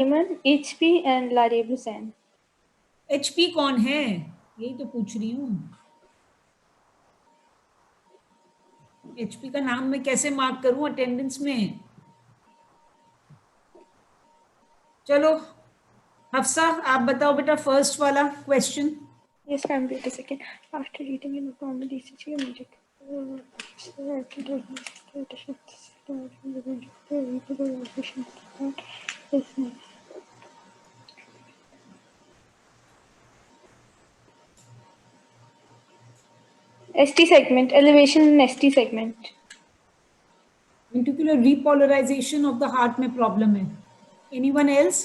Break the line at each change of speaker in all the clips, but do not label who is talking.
Ayman, HP and Larib Hussain.
HP कौन है, यही तो पूछ रही हूँ। HP का नाम मैं कैसे मार्क करूं अटेंडेंस में? चलो हफ्सा आप बताओ बेटा फर्स्ट वाला question.
Yes, ma'am. Wait a second. After reading in a common ECG music, ST segment, elevation in ST segment.
Ventricular repolarization of the heart में प्रॉब्लम है। Anyone else?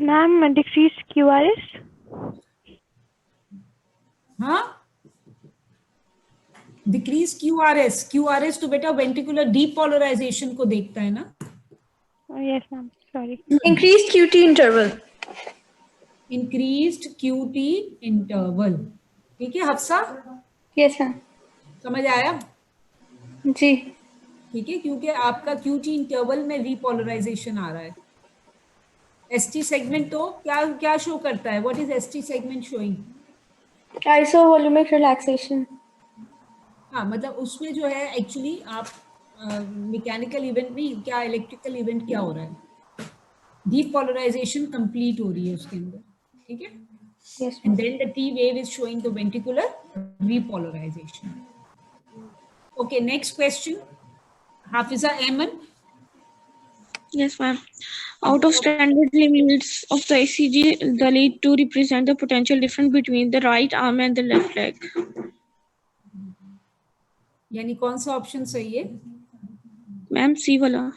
Ma'am, decreased QRS.
हाँ, decrease QRS तो बेटा ventricular depolarisation को देखता है ना।
Yes, ma'am. Sorry.
Increased QT interval.
Increased QT interval, ठीक है हफ्सा?
Yes, ma'am.
समझ आया?
जी।
ठीक है, क्योंकि आपका क्यूटी इंटरवल में रीपोलराइजेशन आ रहा है। एसटी सेगमेंट तो क्या क्या शो करता है? What is ST segment showing?
Isovolumic relaxation.
हाँ, मतलब उसमें जो है एक्चुअली आप मैकेनिकल इवेंट नहीं, क्या इलेक्ट्रिकल इवेंट क्या हो रहा है? डीपोलराइजेशन कंप्लीट हो रही है उसके अंदर, ठीक है?
Yes,
And
ma'am.
then the T wave is showing the ventricular repolarization. Okay, next question. Hafiza Ayman.
Yes, ma'am. Out of standard limits of the ECG, the lead to represent the potential difference between the right arm and the left leg.
यानी कौन सा option सही है?
Ma'am, C वाला.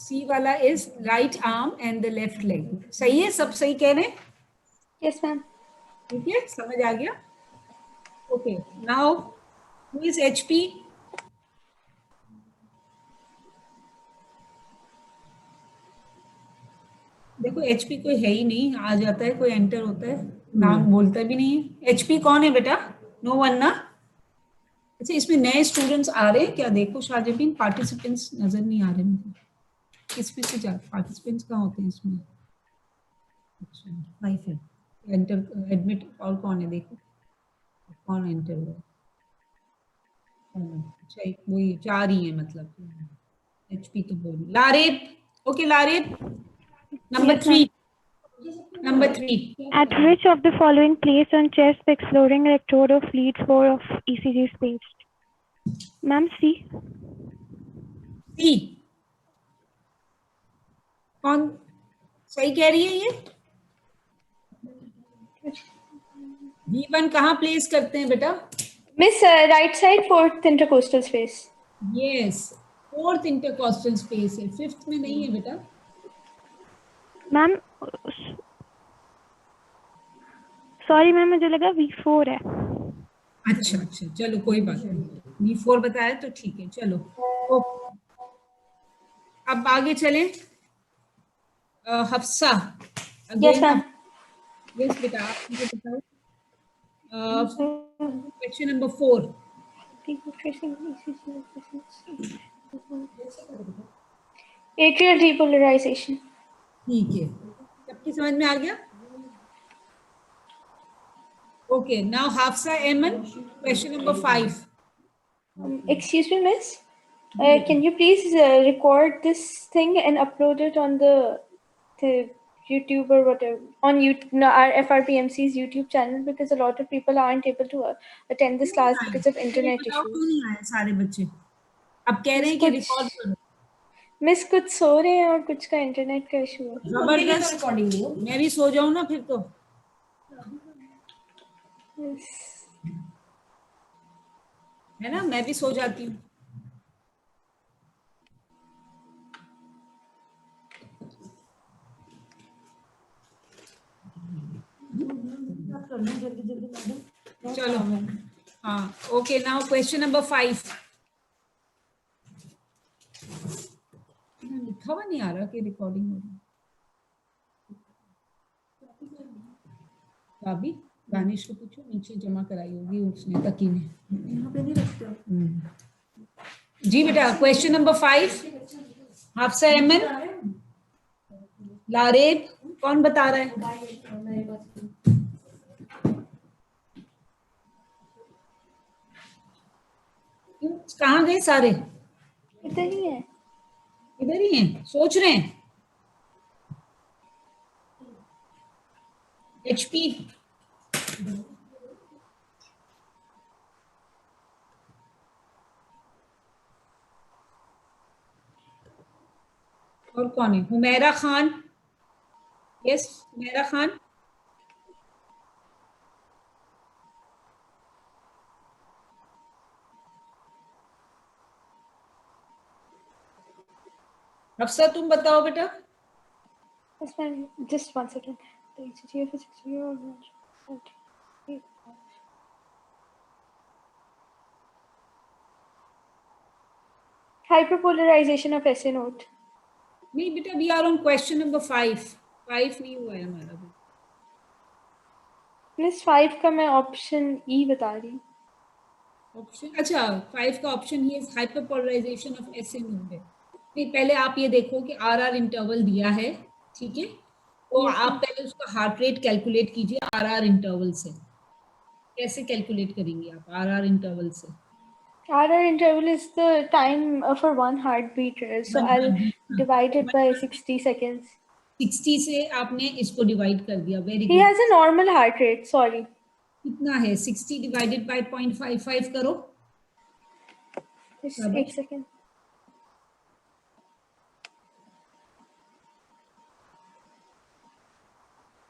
सी वाला is right arm and the left leg. सही है, सब सही कह रहे हैं?
Yes, ma'am.
ठीक है, समझ आ गया? Okay, now who is HP? देखो एचपी कोई है ही नहीं, आ जाता है कोई एंटर होता है, नाम बोलता भी नहीं है। एचपी कौन है बेटा? नो वन ना? अच्छा, इसमें नए स्टूडेंट्स आ रहे हैं क्या? देखो शाहजबीन, पार्टिसिपेंट्स नजर नहीं आ रहे मुझे। किस पे से जा पार्टिसिपेंट्स कहाँ होते हैं इसमें? अच्छा, लाइफ है एंटर एडमिट। और कौन है देखो, कौन एंटर हुआ? अच्छा, एक वही चार ही है मतलब। एचपी तो बोल Lareb. Okay Lareb, number
Yes,
3।
ma'am.
Number 3.
At which of the following place on chest the exploring electrode of lead 4 of ECG is placed? Ma'am, C.
C कौन सही कह रही है? ये V1 कहाँ प्लेस करते हैं बेटा?
Miss, right side, fourth intercostal space.
Yes, fourth intercostal space है, फिफ्थ में नहीं है बेटा।
Ma'am, sorry ma'am, मुझे लगा V4 है.
अच्छा अच्छा, चलो कोई बात नहीं, V4 बताया तो ठीक है। चलो अब आगे चलें। Hafsa
Yes, ma'am.
यस बेटा, आप मुझे बताओ क्वेश्चन नंबर 4।
Atrial repolarization.
ठीक है, सबकी समझ में आ गया? ओके, नाउ हाफसा एमन, question number 5।
Excuse me, miss. Can you please record this thing and upload it on the YouTube or whatever on YouTube, no, our FRPMC's YouTube channel, because a lot of people aren't able to attend this class because of internet
बताओ
issues.
क्यों नहीं आए सारे बच्चे? अब कह रहे हैं कि रिकॉर्ड करो।
मिस कुछ सो रहे हैं और कुछ का इंटरनेट का इशू है।
जबरदस्त रिकॉर्डिंग हो। मैं भी सो जाऊं ना फिर तो।
Yes.
है ना, मैं भी सो जाती हूँ। चलो हाँ, ओके, नाउ क्वेश्चन नंबर 5। लिखा हुआ नहीं आ रहा कि रिकॉर्डिंग हो रही। भाभी दानिश को पूछो, नीचे जमा कराई होगी उसने तकी में। यहाँ पे नहीं रखते। जी बेटा, क्वेश्चन नंबर 5, हाफसा अहमद, लारेब, कौन बता रहा है? कहाँ गए सारे?
इधर ही है।
इधर ही हैं, सोच रहे हैं। HP, और कौन है? हुमैरा खान, यस हुमैरा खान। हफ्सा तुम बताओ बेटा।
Yes, ma'am. Just 1 second. The ECG of a 60-year-old man. Hyperpolarization of SA node.
नहीं बेटा, we are on question number 5 नहीं हुआ है हमारा भी।
Miss 5 का मैं ऑप्शन E बता रही हूँ।
ऑप्शन, अच्छा 5 का ऑप्शन ही है हाइपरपोलराइजेशन ऑफ SA नोड है। नहीं, पहले आप ये देखो कि RR इंटरवल दिया है, ठीक है, तो
Yes,
आप
ma'am.
पहले उसका हार्ट रेट कैलकुलेट कीजिए RR इंटरवल से। कैसे कैलकुलेट करेंगे आप RR इंटरवल से?
RR interval is the time for one heartbeat. So
One
I'll
heartbeat,
divide it by 60 seconds.
60 से आपने इसको डिवाइड कर दिया, very
He
good.
has a normal heart rate. Sorry.
कितना है? 60 डिवाइडेड बाय 0.55 करो।
Just
शाबाश।
1 second.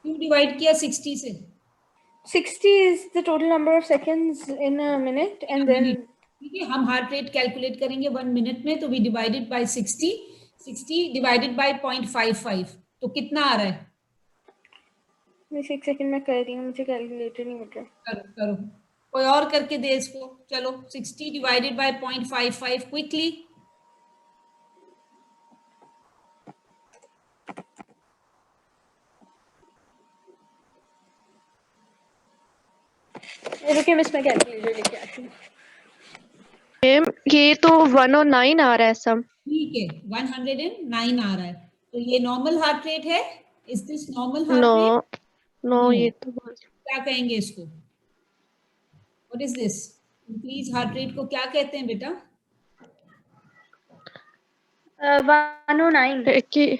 क्यों डिवाइड किया 60 से?
60 is the total number of seconds in a minute, and then
ठीक है, हम हार्ट रेट कैलकुलेट करेंगे 1 मिनट में, तो we divided by 60 divided by 0.55, तो कितना आ रहा है?
मिस 1 सेकंड में कर रही हूँ, मुझे कैलकुलेटर नहीं मिल रहा।
करो करो, कोई और करके दे इसको। चलो 60 डिवाइडेड बाय 0.55 क्विकली।
रुकिए मिस, मैं कैलकुलेटर लेके आती हूँ।
मैम ये तो 109 आ रहा है सब।
ठीक है, 109 आ रहा है, तो ये नॉर्मल हार्ट रेट है? Is this normal heart rate?
No ये तो
क्या कहेंगे इसको? What is this? Increase heart rate को क्या कहते हैं बेटा?
109.
कि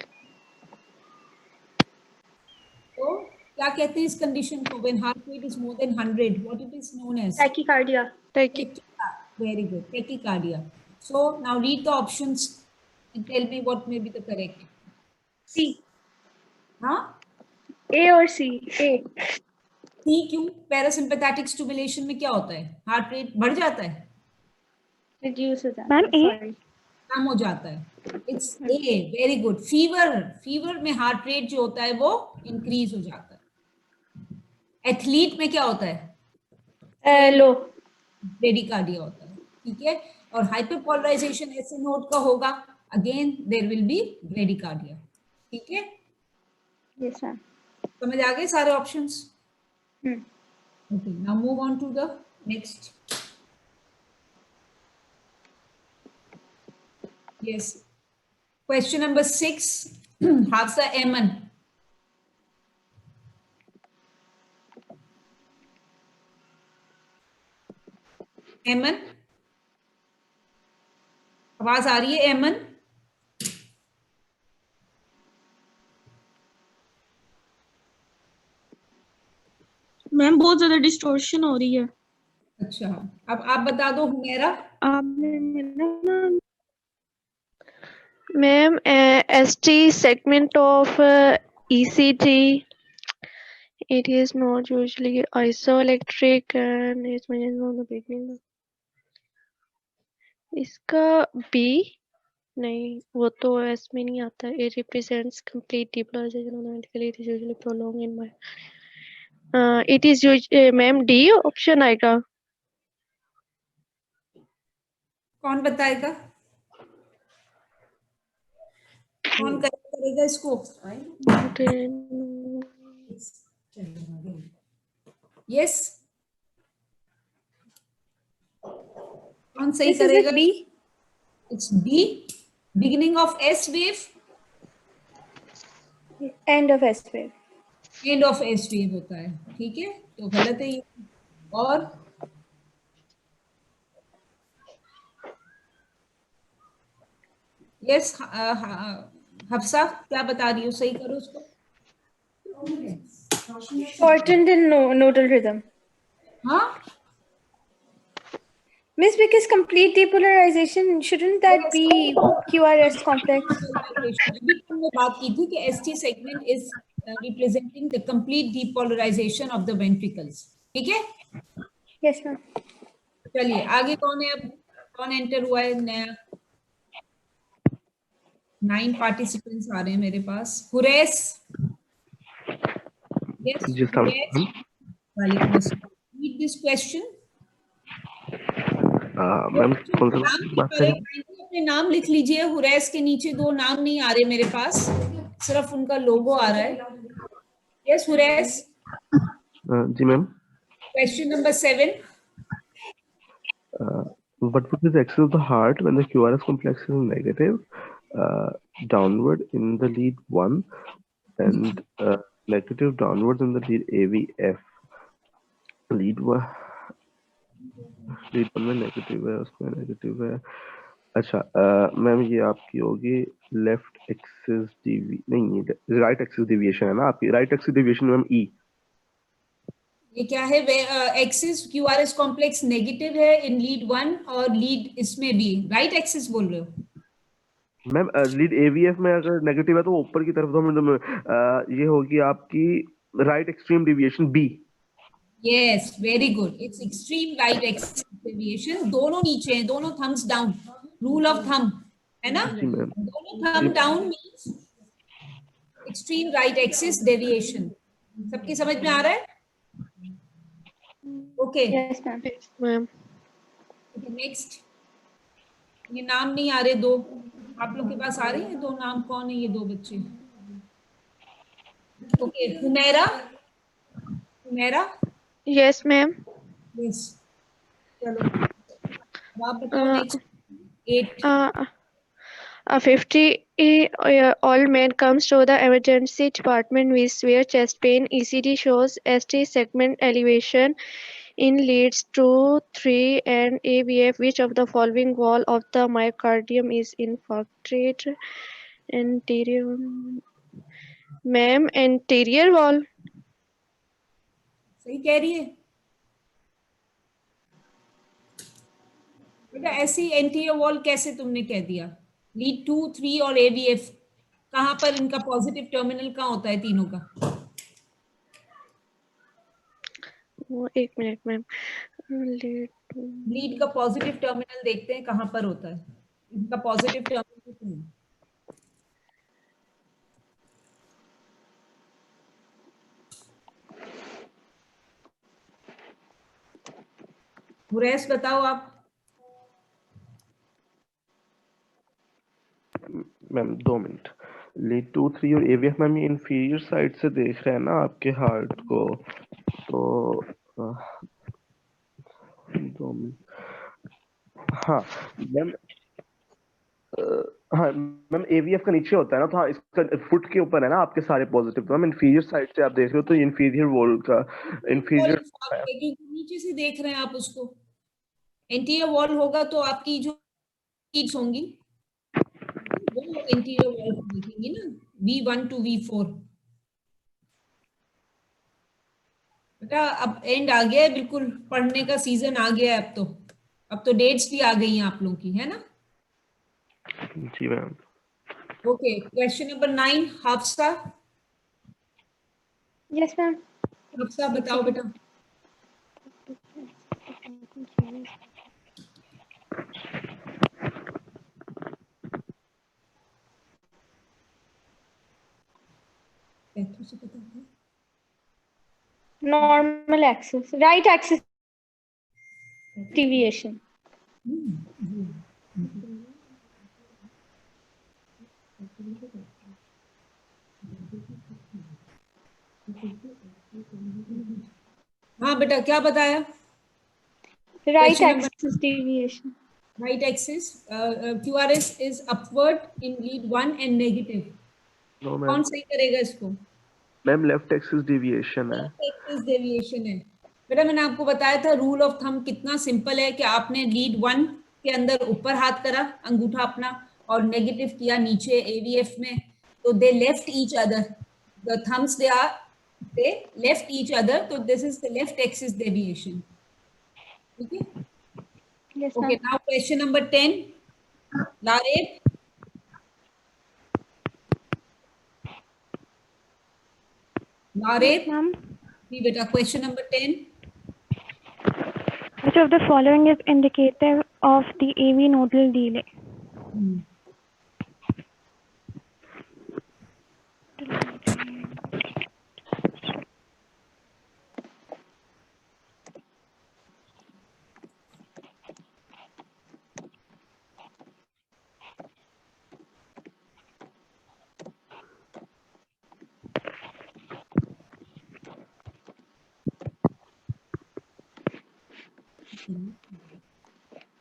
तो क्या कहते हैं इस कंडीशन को? When heart rate is more than 100, what it is known as?
Tachycardia.
Very good, tachycardia. So now read the options and tell me what may be the correct.
C.
हाँ,
A और C. A.
C क्यों? Parasympathetic stimulation में क्या होता है? Heart rate बढ़ जाता है,
Reduce हो जाता
Ma'am,
है,
A?
sorry.
कम हो जाता है। It's a, very good. Fever में हार्ट रेट जो होता है वो इंक्रीज हो जाता है। एथलीट में क्या होता है?
लो.
ब्रेडिकार्डिया होता है, ठीक है। और हाइपरपोलराइजेशन ऐसे नोट का होगा, again there will be bradycardia, ठीक है।
Yes, ma'am.
समझ आ गए सारे options?
Hmm.
Okay, now move on to the next. Yes, question number 6, Hafsa Eman. एमन, आवाज आ रही है एमन?
मैम बहुत ज्यादा डिस्टॉर्शन हो रही है।
अच्छा, अब आप बता दो हुमैरा।
आपने
ma'am ST segment of ECG, it is not usually isoelectric and is mentioned on the beginning. इसका B नहीं, वो तो S में नहीं आता। It represents complete depolarization automatically. It is usually prolonged in my it is ma'am D option आएगा।
कौन बताएगा? कौन करेगा इसको? यस, कौन सही
This is
करेगा?
it B.
It's B, beginning of S wave,
End of S wave.
End of S wave होता है, ठीक है, तो गलत है ये। और यस, हफ्सा क्या बता रही हो, सही करो उसको।
Shortened in nodal rhythm.
हाँ,
Miss, because complete depolarization, shouldn't that be QRS complex?
अभी हमने बात की थी कि ST segment is representing the complete depolarisation of the ventricles, ठीक है।
Yes, ma'am.
चलिए आगे कौन है, अब कौन एंटर हुआ है नया? 9 पार्टिसिपेंट्स आ रहे हैं मेरे पास। हुरैस, यस
जी सलाम।
हुरैस, वालेकुम अस्सलाम। Read this question.
मैम कौन सा
नाम की
बात
तरह
करें?
अपने नाम लिख लीजिए। हुरैस के नीचे 2 नाम नहीं आ रहे मेरे पास, सिर्फ उनका लोगो आ रहा है। यस हुरैस,
जी ma'am.
Question number 7।
But with this axis of the heart, when the QRS complex is negative, downward in the lead 1 and negative downwards in the lead AVF. Lead में नेगेटिव है, उसमें नेगेटिव है। अच्छा ma'am ये आपकी होगी left axis DV नहीं, right axis deviation है ना आपकी, राइट एक्सिस डेविएशन मैम ई।
ये क्या है? एक्सिस क्यूआरएस कॉम्प्लेक्स नेगेटिव है इन लीड 1 और लीड इसमें भी राइट एक्सिस बोल रहे हो?
मैम लीड एवीएफ में अगर नेगेटिव है तो ऊपर की तरफ ये होगी आपकी right extreme deviation B.
Yes, very good, it's extreme right axis deviation. दोनों नीचे हैं, दोनों thumbs down, rule of thumb है ना,
जी मैम।
दोनों thumb down means extreme right axis deviation. सबकी समझ में आ रहा है? Okay,
Yes, ma'am.
Yes, ma'am.
Next. ये नाम नहीं आ रहे दो, आप लोग के पास आ रहे हैं दो नाम? कौन है ये दो बच्चे? Okay, Humaira, Humaira,
Yes, ma'am.
Yes, चलो अब आप बताओ
Uh,
next. 8।
A 50-year-old man comes to the emergency department with severe chest pain. ECG shows ST segment elevation in leads 2, 3, and AVF. Which of the following wall of the myocardium is infarcted? Anterior, ma'am, anterior wall.
सही कह रही है बेटा, ऐसी anterior wall कैसे तुमने कह दिया? लीड 2, 3 और एवीएफ, कहाँ पर इनका पॉजिटिव टर्मिनल कहाँ होता है तीनों का?
वो एक मिनट मैम,
लीड का पॉजिटिव टर्मिनल देखते हैं कहाँ पर होता है, इनका पॉजिटिव टर्मिनल कहाँ है? हुरैस बताओ आप।
Ma'am 2 minute. लीड 2, 3 और एवीएफ मैम ये इंफीरियर साइड से देख रहे हैं ना आपके हार्ट को, तो 2 मिनट। हाँ मैम, हाँ मैम एवीएफ का नीचे होता है ना, तो हाँ इसका फुट के ऊपर है ना आपके सारे पॉजिटिव, तो मैम इंफीरियर साइड से आप देख रहे हो तो इंफीरियर वॉल का इंफीरियर
क्योंकि नीचे से देख रहे हैं आप उसको, एंटीरियर वॉल होगा तो आपकी जो लीड्स होंगी वो एंटीरियर वॉल को देखेंगे ना, V1 to V4। बेटा अब एंड आ गया है, बिल्कुल पढ़ने का सीजन आ गया है अब तो डेट्स भी आ गई हैं आप लोगों की, है ना?
जी ma'am.
Okay, question number 9, Hafsa.
Yes, ma'am.
Hafsa बताओ बेटा। पैथो से पता है?
Normal axis. Right axis deviation.
हाँ बेटा क्या बताया?
Right
Question number
axis deviation.
right axis QRS is upward in lead 1 and negative.
No
कौन
मैम,
सही करेगा इसको?
मैम लेफ्ट एक्सिस डेविएशन है।
एक्सिस डेविएशन है। बेटा मैंने आपको बताया था रूल ऑफ थंब कितना सिंपल है कि आपने लीड 1 के अंदर ऊपर हाथ करा अंगूठा अपना और नेगेटिव किया नीचे एवीएफ में, तो they left each other, the thumbs they left each other, तो this is the left axis deviation. ठीक है,
Yes,
okay.
ma'am.
Now question number 10, Lareb.
Yes,
Lareb
ma'am.
जी बेटा, question number 10।
Which of the following is indicative of the AV nodal delay?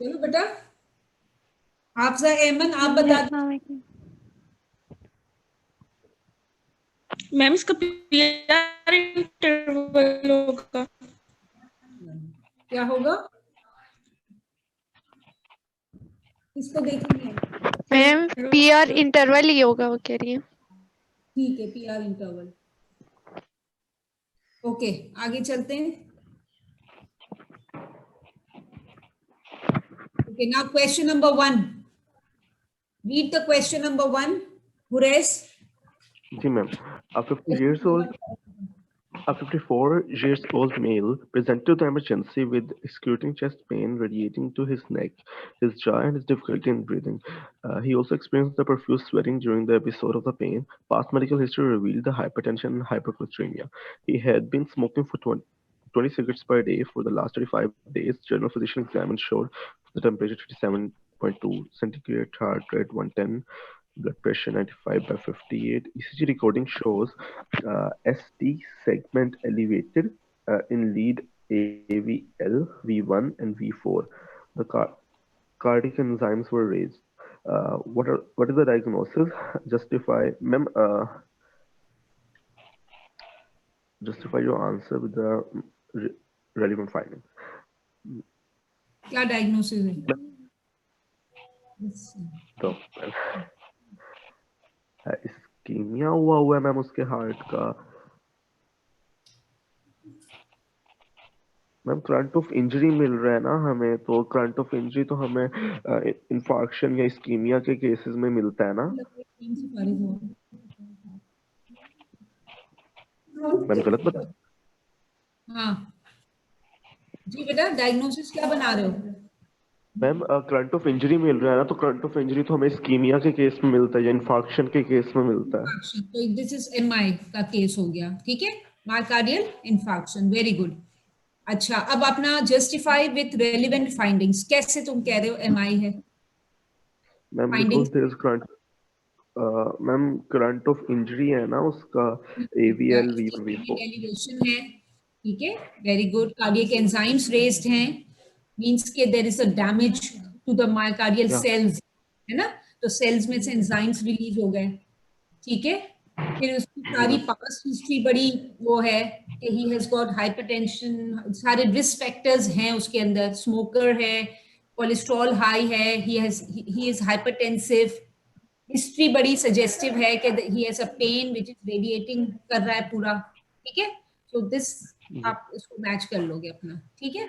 चलो बेटा, हाफजा अहमद आप बता
Yes,
दो।
ma'am. I can.
मैम इसका पीआर इंटरवल होगा।
क्या होगा? इसको देखेंगे।
मैम PR इंटरवल ही होगा, वो कह रही है।
ठीक है, पीआर इंटरवल। ओके, आगे चलते हैं। Okay, now question number 1, read the question number 1। Hurais.
जी ma'am, a 50 years old, a 54 years old male presented to the emergency with excruciating chest pain radiating to his neck, his jaw, and his difficulty in breathing. He also experienced the profuse sweating during the episode of the pain. Past medical history revealed the hypertension and hypercholesterolemia. He had been smoking for 20 cigarettes per day for the last 35 days. General physician examined showed the temperature 37.2 centigrade, heart rate 110, blood pressure 95 by 58. ECG recording shows ST segment elevated in lead AVL, V1, and V4. The cardiac enzymes were raised. What is the diagnosis? Ma'am, justify your answer with the relevant findings.
क्या diagnosis है?
तो ischemia हुआ है ma'am उसके heart का। Ma'am current of injury मिल रहा है ना हमें, तो करंट ऑफ इंजरी तो हमें इंफार्क्शन या इस्कीमिया के केसेस में मिलता है ना। मैम गलत बता?
हाँ जी बेटा, डायग्नोसिस क्या बना रहे हो?
मैम करंट ऑफ इंजरी मिल रहा है ना, तो करंट ऑफ इंजरी तो हमें इस्कीमिया के केस में मिलता है या इंफार्क्शन के केस में मिलता है।
तो दिस इज एमआई का केस हो गया। ठीक है, मायोकार्डियल इंफार्क्शन, वेरी गुड। अच्छा, अब अपना जस्टिफाई विथ रेलिवेंट फाइंडिंग्स। कैसे तुम कह रहे हो एमआई है?
Ma'am because
findings
there is current, ma'am current of injury है ना उसका AVL, V1, V4।
एलिवेशन है। ठीक है, very good. Cardiac enzymes raised हैं, मींस के there is a damage to the myocardial
Yeah.
Cells, है ना? तो सेल्स में से एंजाइम्स रिलीज हो गए। ठीक है, फिर उसकी सारी पास्ट हिस्ट्री बड़ी वो है कि ही हैज गॉट हाइपरटेंशन, सारे रिस्क फैक्टर्स हैं उसके अंदर, स्मोकर है, कोलेस्ट्रॉल हाई है, ही इज हाइपरटेंसिव। हिस्ट्री बड़ी सजेस्टिव है कि he has a pain which is radiating कर रहा है पूरा। ठीक है, सो दिस आप इसको मैच कर लोगे अपना। ठीक है,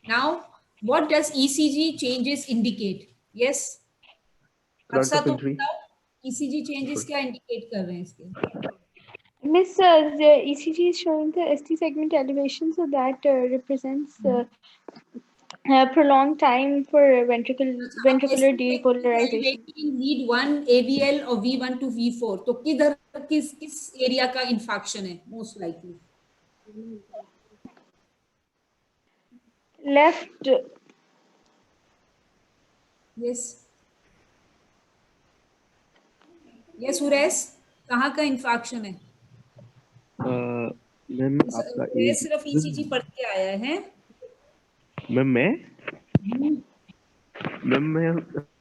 now what does ECG changes indicate? Yes
current
Aqsa,
of
तुम
इंजरी।
बताओ ECG चेंजेस क्या इंडिकेट कर रहे हैं इसके?
Miss, the ECG is showing the ST segment elevation, so that represents prolonged time for ventricular depolarization.
Lead 1 AVL और V1 to V4, तो किधर किस एरिया का इंफाक्शन है most likely?
Left,
yes yes, Hurais, कहाँ का इंफाक्शन है?
मैम आपका
ये सिर्फ ईसीजी पढ़ के आया है।
मैम मैं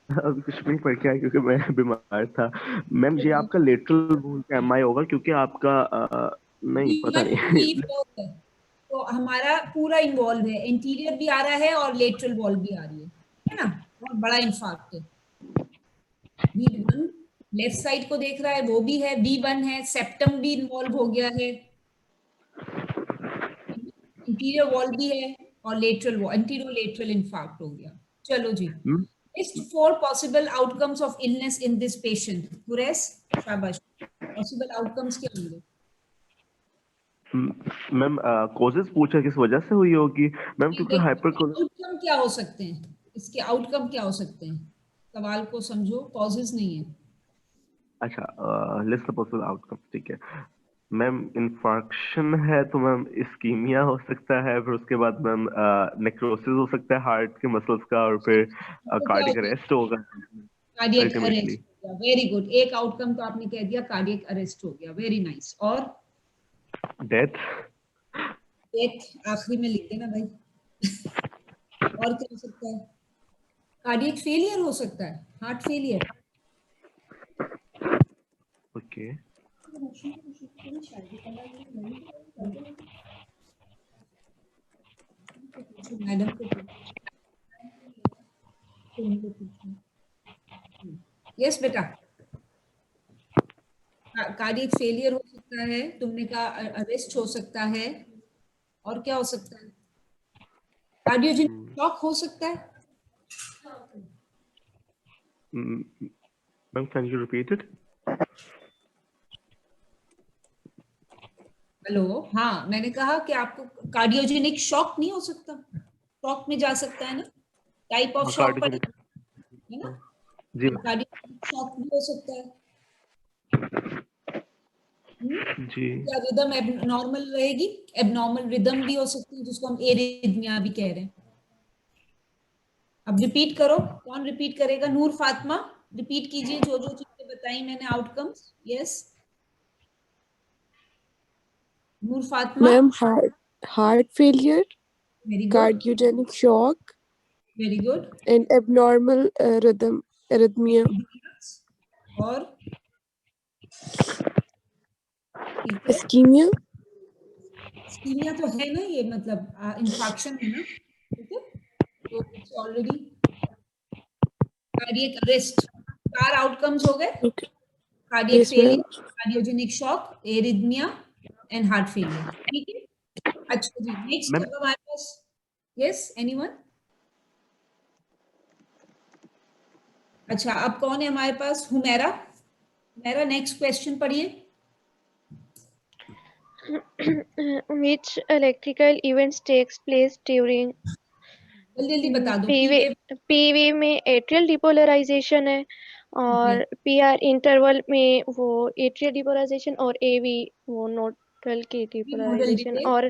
अभी कुछ नहीं पढ़ के आया क्योंकि मैं बीमार था। मैम ये आपका लेटरल बोन का एमआई होगा क्योंकि आपका नहीं पता नहीं।
V4 है, तो हमारा पूरा इन्वॉल्व है, इंटीरियर भी आ रहा है और लेटरल वॉल भी आ रही है ना, बहुत बड़ा इंफार्क्ट है। V1 लेफ्ट साइड को देख रहा है, वो भी है, V1 है, सेप्टम भी इन्वॉल्व हो गया है, इंटीरियर वॉल भी है और lateral wall, antero lateral infarct हो गया। चलो जी, list 4 possible outcomes of illness in this patient. Quraish, शाबाश, पॉसिबल आउटकम्स क्या होंगे?
मैम कोजेस पूछा किस वजह से हुई होगी मैम, क्योंकि हाइपर
आउटकम क्या हो सकते हैं, इसके आउटकम क्या हो सकते हैं? सवाल को समझो, कॉजेस नहीं है।
अच्छा लिस्ट द पॉसिबल आउटकम्स, ठीक है मैम। इन्फार्क्शन है तो मैम इस्कीमिया हो सकता है, फिर उसके बाद मैम नेक्रोसिस हो सकता है हार्ट के मसल्स का, और फिर
तो क्या
कार्डियक
होता है?
अरेस्ट होगा
कार्डियक
अल्टीमेटली।
अरेस्ट हो गया, वेरी गुड, एक आउटकम तो आपने कह दिया, कार्डियक अरेस्ट हो गया, वेरी नाइस। और
डेथ।
डेथ आखिरी में लिख देना भाई। और क्या हो सकता है? कार्डियक फेलियर हो सकता है, हार्ट फेलियर।
ओके
मैडम को यस बेटा, कार्डियक फेलियर हो सकता है, तुमने कहा अरेस्ट हो सकता है, और क्या हो सकता है? कार्डियोजेनिक शॉक हो सकता है।
Ma'am can you repeat it?
Hello, हाँ मैंने कहा कि आपको कार्डियोजेनिक शॉक नहीं हो सकता, शॉक में जा सकता है ना, टाइप ऑफ शॉक पर, है ना,
जी
कार्डियोजेनिक शॉक भी हो सकता है।
जी
क्या रिदम एबनॉर्मल रहेगी? एबनॉर्मल रिदम भी हो सकती है, जिसको हम एरिथमिया भी कह रहे हैं। अब रिपीट करो, कौन रिपीट करेगा? नूर फातिमा रिपीट कीजिए जो जो चीजें बताई मैंने, outcomes. Yes Noor Fatima,
Ma'am, heart failure,
very good,
cardiogenic shock,
very good.
and abnormal rhythm, arrhythmia.
और ठीक है,
Ischemia.
इस्कीमिया तो है ना, ये मतलब इंफाक्शन है ना, ठीक है, तो it's already cardiac arrest. 4 outcomes हो गए,
Okay.
Cardiac
Yes,
failure,
ma'am.
Cardiogenic shock, arrhythmia and heart failure, ठीक है। अच्छा जी, नेक्स्ट
मैम
अब हमारे पास, यस एनीवन? अच्छा, अब कौन है हमारे पास? हुमैरा, हुमैरा नेक्स्ट क्वेश्चन पढ़िए।
Which electrical events takes place during
जल्दी जल्दी बता दो।
पीवी? पीवी में एट्रियल डिपोलराइजेशन है, और पीआर इंटरवल में वो एट्रियल डिपोलराइजेशन, और एवी वो नोडल की डिपोलराइजेशन, और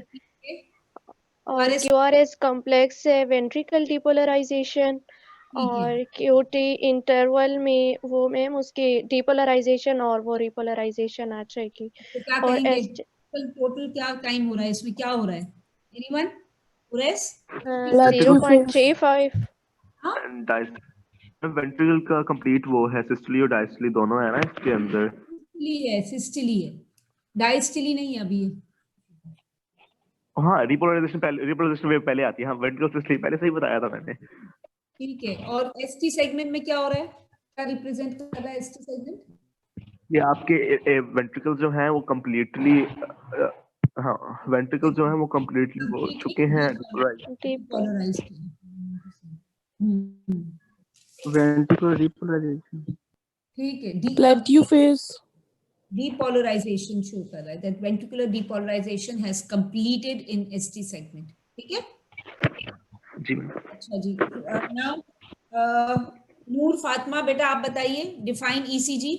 क्यूआरएस कॉम्प्लेक्स है वेंट्रिकल डिपोलराइजेशन, और क्यूटी इंटरवल में वो मैम उसके डिपोलराइजेशन और वो रिपोलराइजेशन आ जाएगी।
तो क्या
और
कहेंगे? टोटल क्या टाइम हो रहा है इसमें, क्या हो रहा है? एनीवन? कुरैश?
0.35।
वेंट्रिकल का कंप्लीट वो है, सिस्टली और डायस्टली दोनों है ना इसके अंदर।
सिस्टली है, डायस्टली नहीं है अभी।
हाँ रिपोलराइजेशन वेव पहले आती है। हाँ वेंट्रिकल सिस्टली पहले सही बताया था मैंने।
ठीक है, और एसटी सेगमेंट में क्या हो रहा है, क्या रिप्रेजेंट कर रहा है एसटी सेगमेंट?
ये आपके वेंट्रिकल जो हैं वो कम्प्लीटली, हाँ वेंट्रिकल जो हैं वो कम्प्लीटली हो चुके हैं
डिपोलराइज्ड।
Ventricular repolarisation.
ठीक है,
Plateau phase.
depolarization शो कर रहा है, that ventricular depolarization has completed in ST segment, ठीक है।
जी मैम।
अच्छा जी, नाउ नूर फातिमा बेटा आप बताइए, डिफाइन ईसीजी।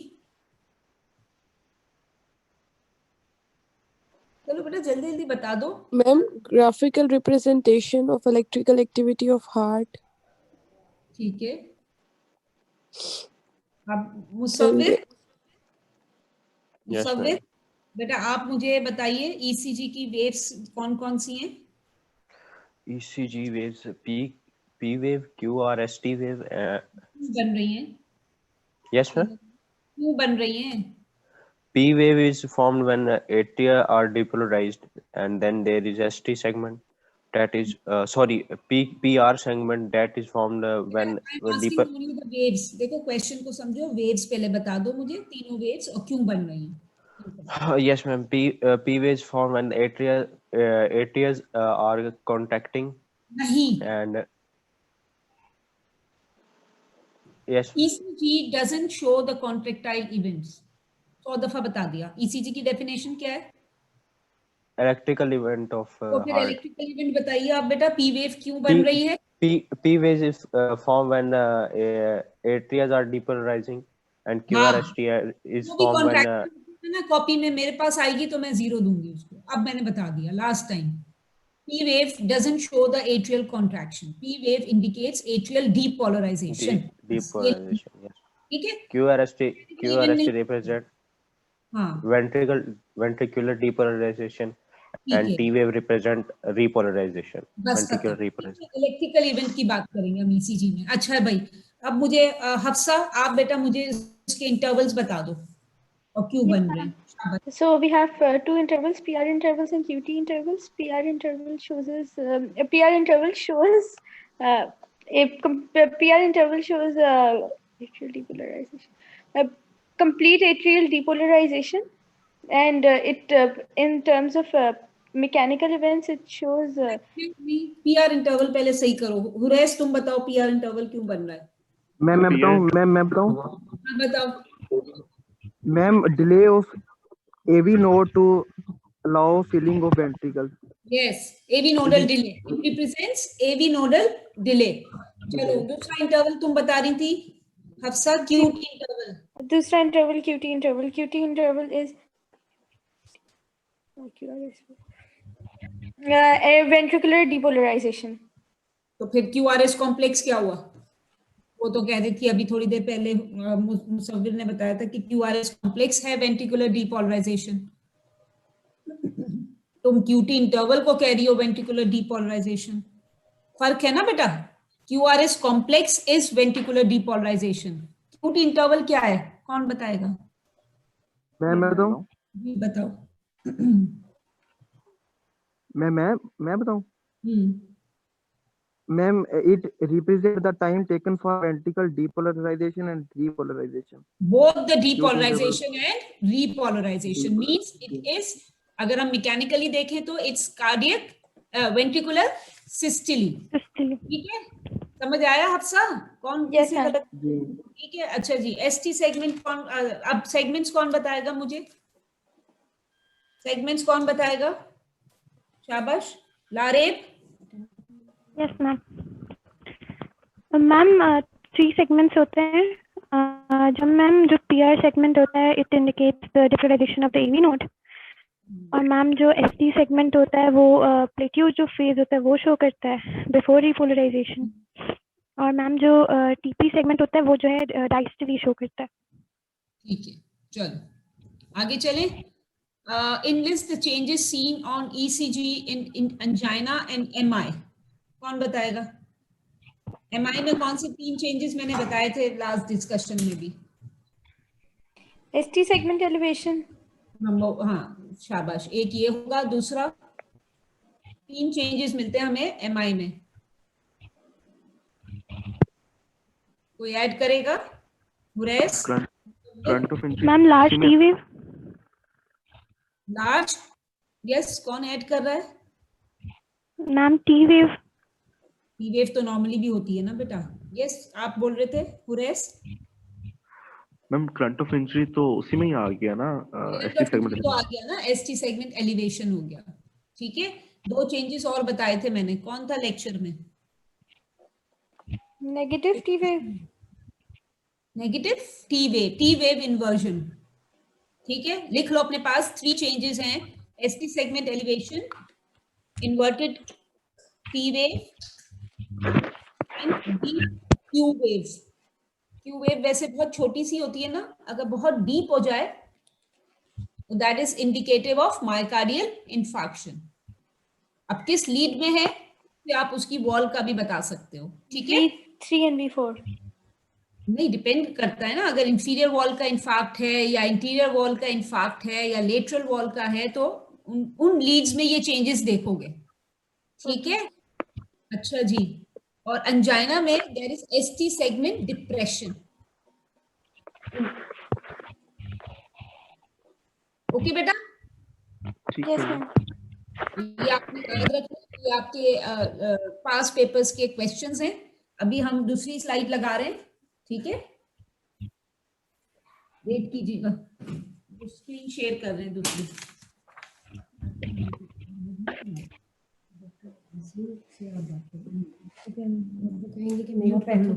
चलो बेटा जल्दी जल्दी बता दो।
Ma'am, graphical representation of electrical activity of heart.
ठीक है, अब मुसव्विर,
Yes,
मुसव्विर बेटा आप मुझे बताइए ईसीजी की वेव्स कौन कौन सी हैं?
ECG waves, P wave, QRST wave.
बन रही हैं?
Yes, ma'am.
क्यों बन रही हैं?
P wave is formed when atria are depolarized, and then there is ST segment. That is, sorry, PR segment that is formed when
I'm asking
deeper.
only the waves. देखो question को समझो, waves पहले बता दो मुझे, तीनों waves और क्यों बन रही हैं?
Yes, ma'am. P waves form when atrias are contacting,
नहीं.
and yes.
ECG doesn't show the contractile events. 100 दफा बता दिया. ECG की डेफिनेशन क्या है?
Electrical event of
तो फिर
heart.
इलेक्ट्रिकल इवेंट बताइए आप बेटा. पी वेव क्यों बन रही है?
P waves is formed when atrias are depolarizing, and
हाँ,
QRST is
जो भी
formed when
कॉन्ट्रैक्ट है ना, कॉपी में मेरे पास आएगी तो मैं 0 दूंगी उसको. अब मैंने बता दिया last time. P wave doesn't show the atrial contraction. P wave indicates atrial depolarization.
depolarization. Yes.
ठीक है?
QRST represent
हाँ,
ventricular depolarization,
ठीक
and
है.
T wave represent repolarization.
बस
Ventricular
खत्म.
repolarization.
इलेक्ट्रिकल इवेंट की बात करेंगे हम ईसीजी में. अच्छा है भाई. अब मुझे हफ्सा आप बेटा मुझे इसके इंटरवल्स बता दो और क्यों
Yes,
बन रहे
ma'am.
हैं. शाबाश.
So we have two intervals, PR intervals and QT intervals. PR interval shows us a PR interval shows PR interval shows atrial depolarization, complete atrial depolarization, and it in terms of mechanical events it shows.
PR interval पहले सही करो. हुरैस तुम बताओ PR interval क्यों बन रहा है?
मैं बताऊं
हाँ, बताओ.
Ma'am delay of AV node to allow filling of ventricles.
Yes, AV nodal delay. It represents AV nodal delay. चलो दूसरा इंटरवल तुम बता रही थी हफ्सा. QT interval.
दूसरा interval QT interval. QT interval is a ventricular depolarization.
तो फिर QRS complex क्या हुआ? वो तो कह रही थी अभी थोड़ी देर पहले मुसव्विर ने बताया था कि QRS कॉम्प्लेक्स है वेंट्रिकुलर डीपोलराइजेशन. तुम QT इंटरवल को कह रही हो वेंट्रिकुलर डीपोलराइजेशन. फर्क है ना बेटा. QRS complex is ventricular depolarisation. QT interval क्या है? कौन बताएगा?
मैं बताऊं
जी बताओ.
मैं बताऊं ma'am it represents the time taken for ventricle depolarization and repolarization.
Both the depolarization and repolarization means it is, अगर हम मैकेनिकली देखें तो इट्स कार्डियक वेंट्रिकुलर सिस्टली. ठीक है, समझ आया हफ्सा? कौन
Yes,
किसी
ma'am.
गलत? ठीक है. अच्छा जी, एसटी सेगमेंट कौन? अब सेगमेंट्स कौन बताएगा मुझे? सेगमेंट्स कौन बताएगा? शाबाश. Lareb.
Yes, ma'am. Ma'am 3 segments होते हैं. जब मैम जो PR segment होता है it indicates the depolarization of the AV node. और मैम जो ST segment होता है वो plateau जो phase होता है वो show करता है before repolarization. और मैम जो TP segment होता है वो जो है diastole show करता है.
ठीक है, चलो आगे चलें. Enlist the changes seen on ECG in angina and MI. कौन बताएगा? MI में कौन से 3 चेंजेस मैंने बताए थे लास्ट डिस्कशन में भी?
ST segment elevation.
हाँ शाबाश. एक ये होगा. दूसरा 3 चेंजेस मिलते हैं हमें MI में. कोई ऐड करेगा? Hurais.
Ma'am large T wave.
Large. Yes, कौन ऐड कर रहा है?
Ma'am T wave.
T wave तो नॉर्मली भी होती है ना बेटा. यस, आप बोल रहे थे हुरैस.
मैम करंट ऑफ इंजरी तो उसी में ही आ गया ना. ST सेगमेंट
तो आ गया ना. ST सेगमेंट एलिवेशन हो गया. ठीक है. 2 चेंजेस और बताए थे मैंने. कौन था लेक्चर में?
Negative T wave.
Negative T wave. T wave inversion. ठीक है, लिख लो अपने पास. 3 चेंजेस हैं. ST segment elevation, inverted T wave and Q wave. Q wave वैसे बहुत छोटी सी होती है ना. अगर बहुत डीप हो जाए that is indicative of myocardial infarction. अब किस लीड में है तो आप उसकी वॉल का भी बता सकते हो, ठीक है?
V3 and V4.
नहीं, डिपेंड करता है ना, अगर इंफीरियर वॉल का इंफाक्ट है या इंटीरियर वॉल का इंफाक्ट है या लेटरल वॉल का है तो उन लीड्स में ये चेंजेस देखोगे, ठीक है? अच्छा जी, और अंजाइना में there is ST segment depression. Okay बेटा,
ठीक
Yes,
है।
ma'am.
ये आपने याद रखना, ये आपके पास पेपर्स के क्वेश्चंस हैं। अभी हम दूसरी स्लाइड लगा रहे हैं, ठीक है? वेट कीजिएगा, स्क्रीन शेयर कर रहे हैं दूसरी।
कहेंगे कि मेरा पढ़ लो।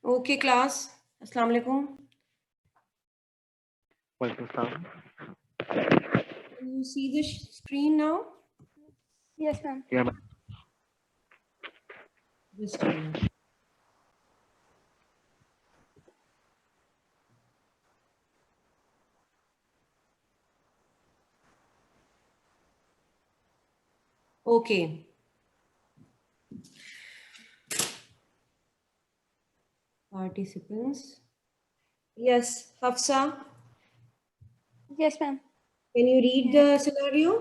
Okay, class. Assalamu alaikum.
Welcome.
Can you see the screen now?
Yes, ma'am.
Yeah, ma'am.
Just a minute. Okay. Participants. Yes, Hafsa,
Yes, ma'am.
can you read the scenario?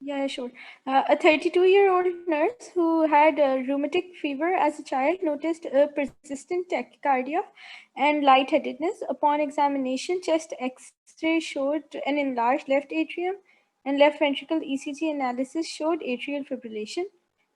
Yeah, sure. A 32-year-old nurse who had rheumatic fever as a child noticed a persistent tachycardia and lightheadedness. Upon examination, chest X-ray showed an enlarged left atrium, and left ventricle ECG analysis showed atrial fibrillation.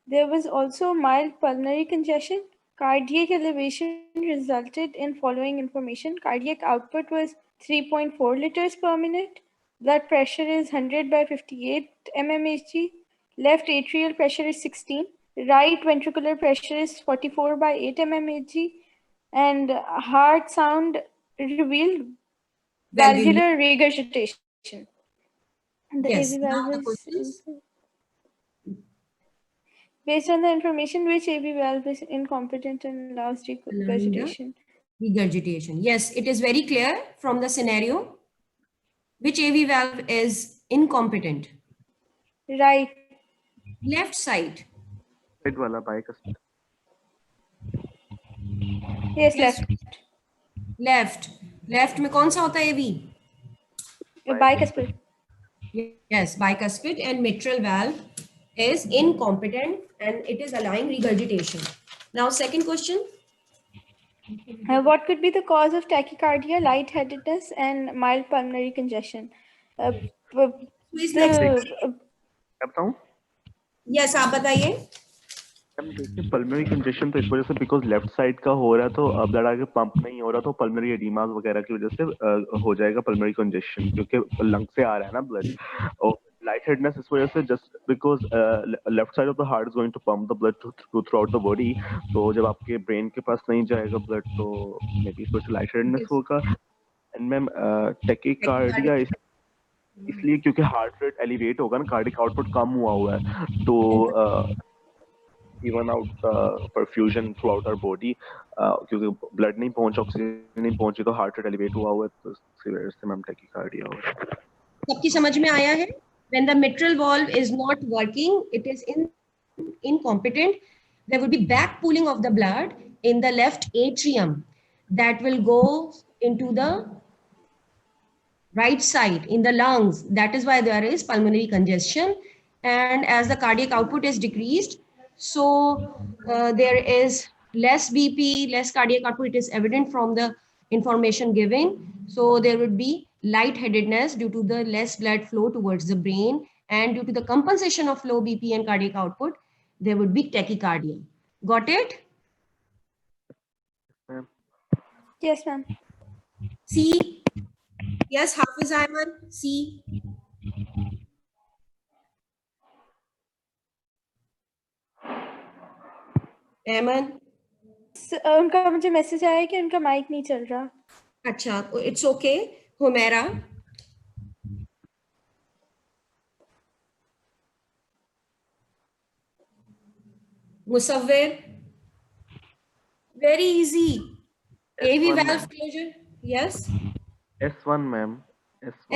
There was also mild pulmonary congestion. Cardiac elevation resulted in following information. Cardiac output was 3.4 liters per minute. Blood pressure is 100 by 58 mmHg. Left atrial pressure is 16. Right ventricular pressure is 44 by 8 mmHg. And heart sound revealed valvular regurgitation. The
Yes.
AV
Now
valve
the
is
questions.
based on the information, which AV valve is incompetent and allows regurgitation.
Regurgitation. Yes, it is very clear from the scenario. Which AV valve is incompetent?
Right.
Left side.
Right wala bicuspid.
Yes, left.
Left. Left में कौन सा होता है AV?
Bicuspid.
Yes, bicuspid and mitral valve is incompetent and it is allowing regurgitation. Now, second question.
What could be the cause of tachycardia, lightheadedness, and mild pulmonary congestion?
Who is next?
मैं बताऊं?
Yes, आप बताइए.
हम देखिए pulmonary congestion तो इस वजह से बिकॉज लेफ्ट साइड का हो रहा है, तो ब्लड आगे पंप नहीं हो रहा, तो पल्मोनरी एडिमास वगैरह की वजह से हो जाएगा पल्मोनरी कंजेशन, क्योंकि लंग से आ रहा है ना ब्लड। और लाइट हेडनेस इस वजह से just because left side of the heart is going to pump the blood throughout the body, तो जब आपके ब्रेन के पास नहीं जाएगा ब्लड तो मे बी इस वजह से लाइट हेडनेस होगा। एंड मैम टैकीकार्डिया इसलिए क्योंकि हार्ट रेट एलिवेट होगा ना, कार्डिक आउटपुट कम हुआ है, तो even out perfusion throughout our body, क्योंकि ब्लड नहीं पहुंचा, ऑक्सीजन नहीं पहुंची, तो हार्ट रेट एलिवेट हुआ है, तो इसी वजह से मैम टैकीकार्डिया हो रहा है।
सबकी समझ में आया है? When the mitral valve is not working, it is incompetent, there will be back pooling of the blood in the left atrium that will go into the right side in the lungs. That is why there is pulmonary congestion, and as the cardiac output is decreased, so there is less BP, less cardiac output. It is evident from the information given. So there would be lightheadedness due to the less blood flow towards the brain, and due to the compensation of low BP and cardiac output, there would be tachycardia. Got it?
Yes, ma'am.
C. Yes, Hafiz Ayman. C. Ayman.
उनका मुझे message आया है कि उनका mic नहीं चल रहा।
अच्छा, it's okay. Humaira. मुसव्विर। Very easy. AV valve closure. Yes.
S1 ma'am.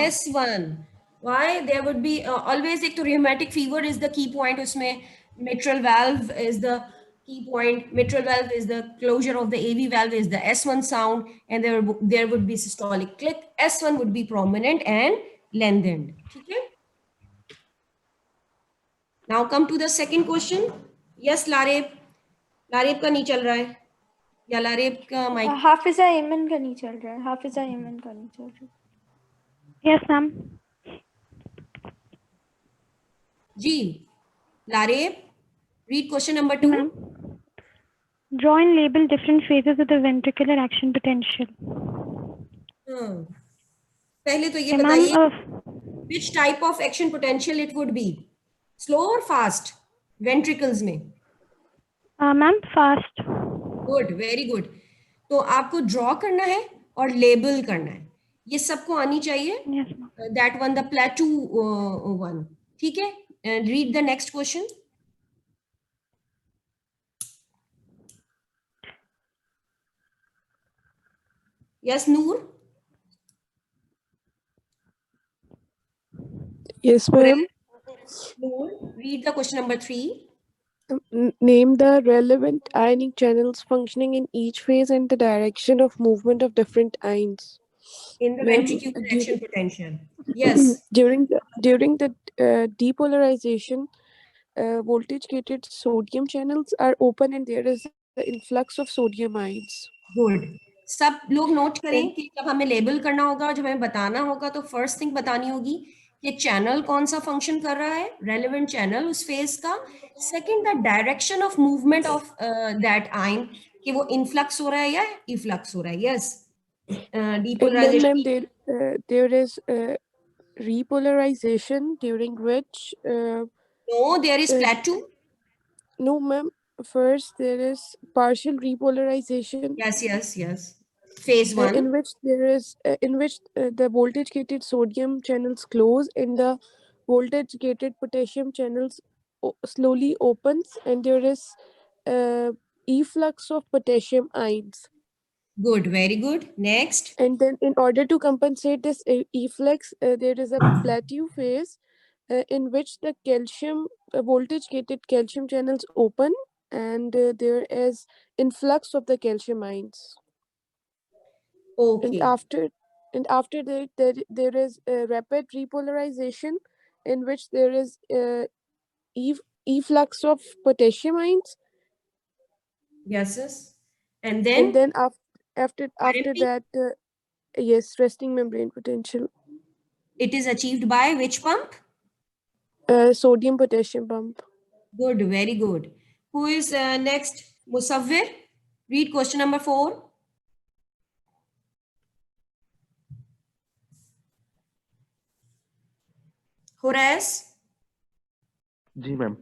S1. Why? There would be always एक तो rheumatic fever is the key point उसमें, mitral valve is the key point. Mitral valve is the closure of the AV valve is the S1 sound, and there would be systolic click. S1 would be prominent and lengthened. ठीक है? Now come to the second question. Yes, Lareb. Lareb का नहीं चल रहा है या लारेब का mic?
Hafiza एमन का नहीं चल रहा है, हाफिजा एमन का नहीं चल रहा है।
Yes, ma'am.
Ji, Lareb, read question number 2.
Ma'am. Draw and label different phases of the ventricular action potential.
पहले तो ये बताइए which type of action potential it would be, slow or fast ventricles में?
Ma'am, fast.
Good, very good. तो आपको draw करना है और label करना है, ये सबको आनी चाहिए.
Yes, ma'am.
That one, the plateau one. ठीक है? Read the next question. Yes, Noor.
Yes, ma'am.
Noor, read the question number 3.
Name the relevant ionic channels functioning in each phase and the direction of movement of different ions.
In the ventricular action potential. Yes.
During the depolarization, voltage-gated sodium channels are open and there is the influx of sodium ions.
Good. सब लोग note करें कि जब हमें label करना होगा, जब हमें बताना होगा, तो फर्स्ट थिंग बतानी होगी कि चैनल कौन सा फंक्शन कर रहा है, रेलेवेंट चैनल उस फेज का. Second, the direction of movement of that ion, कि वो इनफ्लक्स हो रहा है या इफ्लक्स हो रहा है. Yes.
Depolarization. There is repolarization during which
no, there is plateau.
No, ma'am. First, there is partial repolarization.
Yes. Phase 1.
In which there is the voltage-gated sodium channels close and the voltage-gated potassium channels slowly opens, and there is efflux of potassium ions.
Good, very good. Next.
And then, in order to compensate this efflux, there is a plateau phase in which the calcium voltage-gated calcium channels open, and there is influx of the calcium ions.
Okay.
And after that, there is a rapid repolarization in which there is efflux of potassium ions.
Yes. And then
after that, yes, resting membrane potential.
It is achieved by which pump?
Sodium potassium pump.
Good, very good. Who is next? Musawwir. Read question number 4. Horace.
जी ma'am,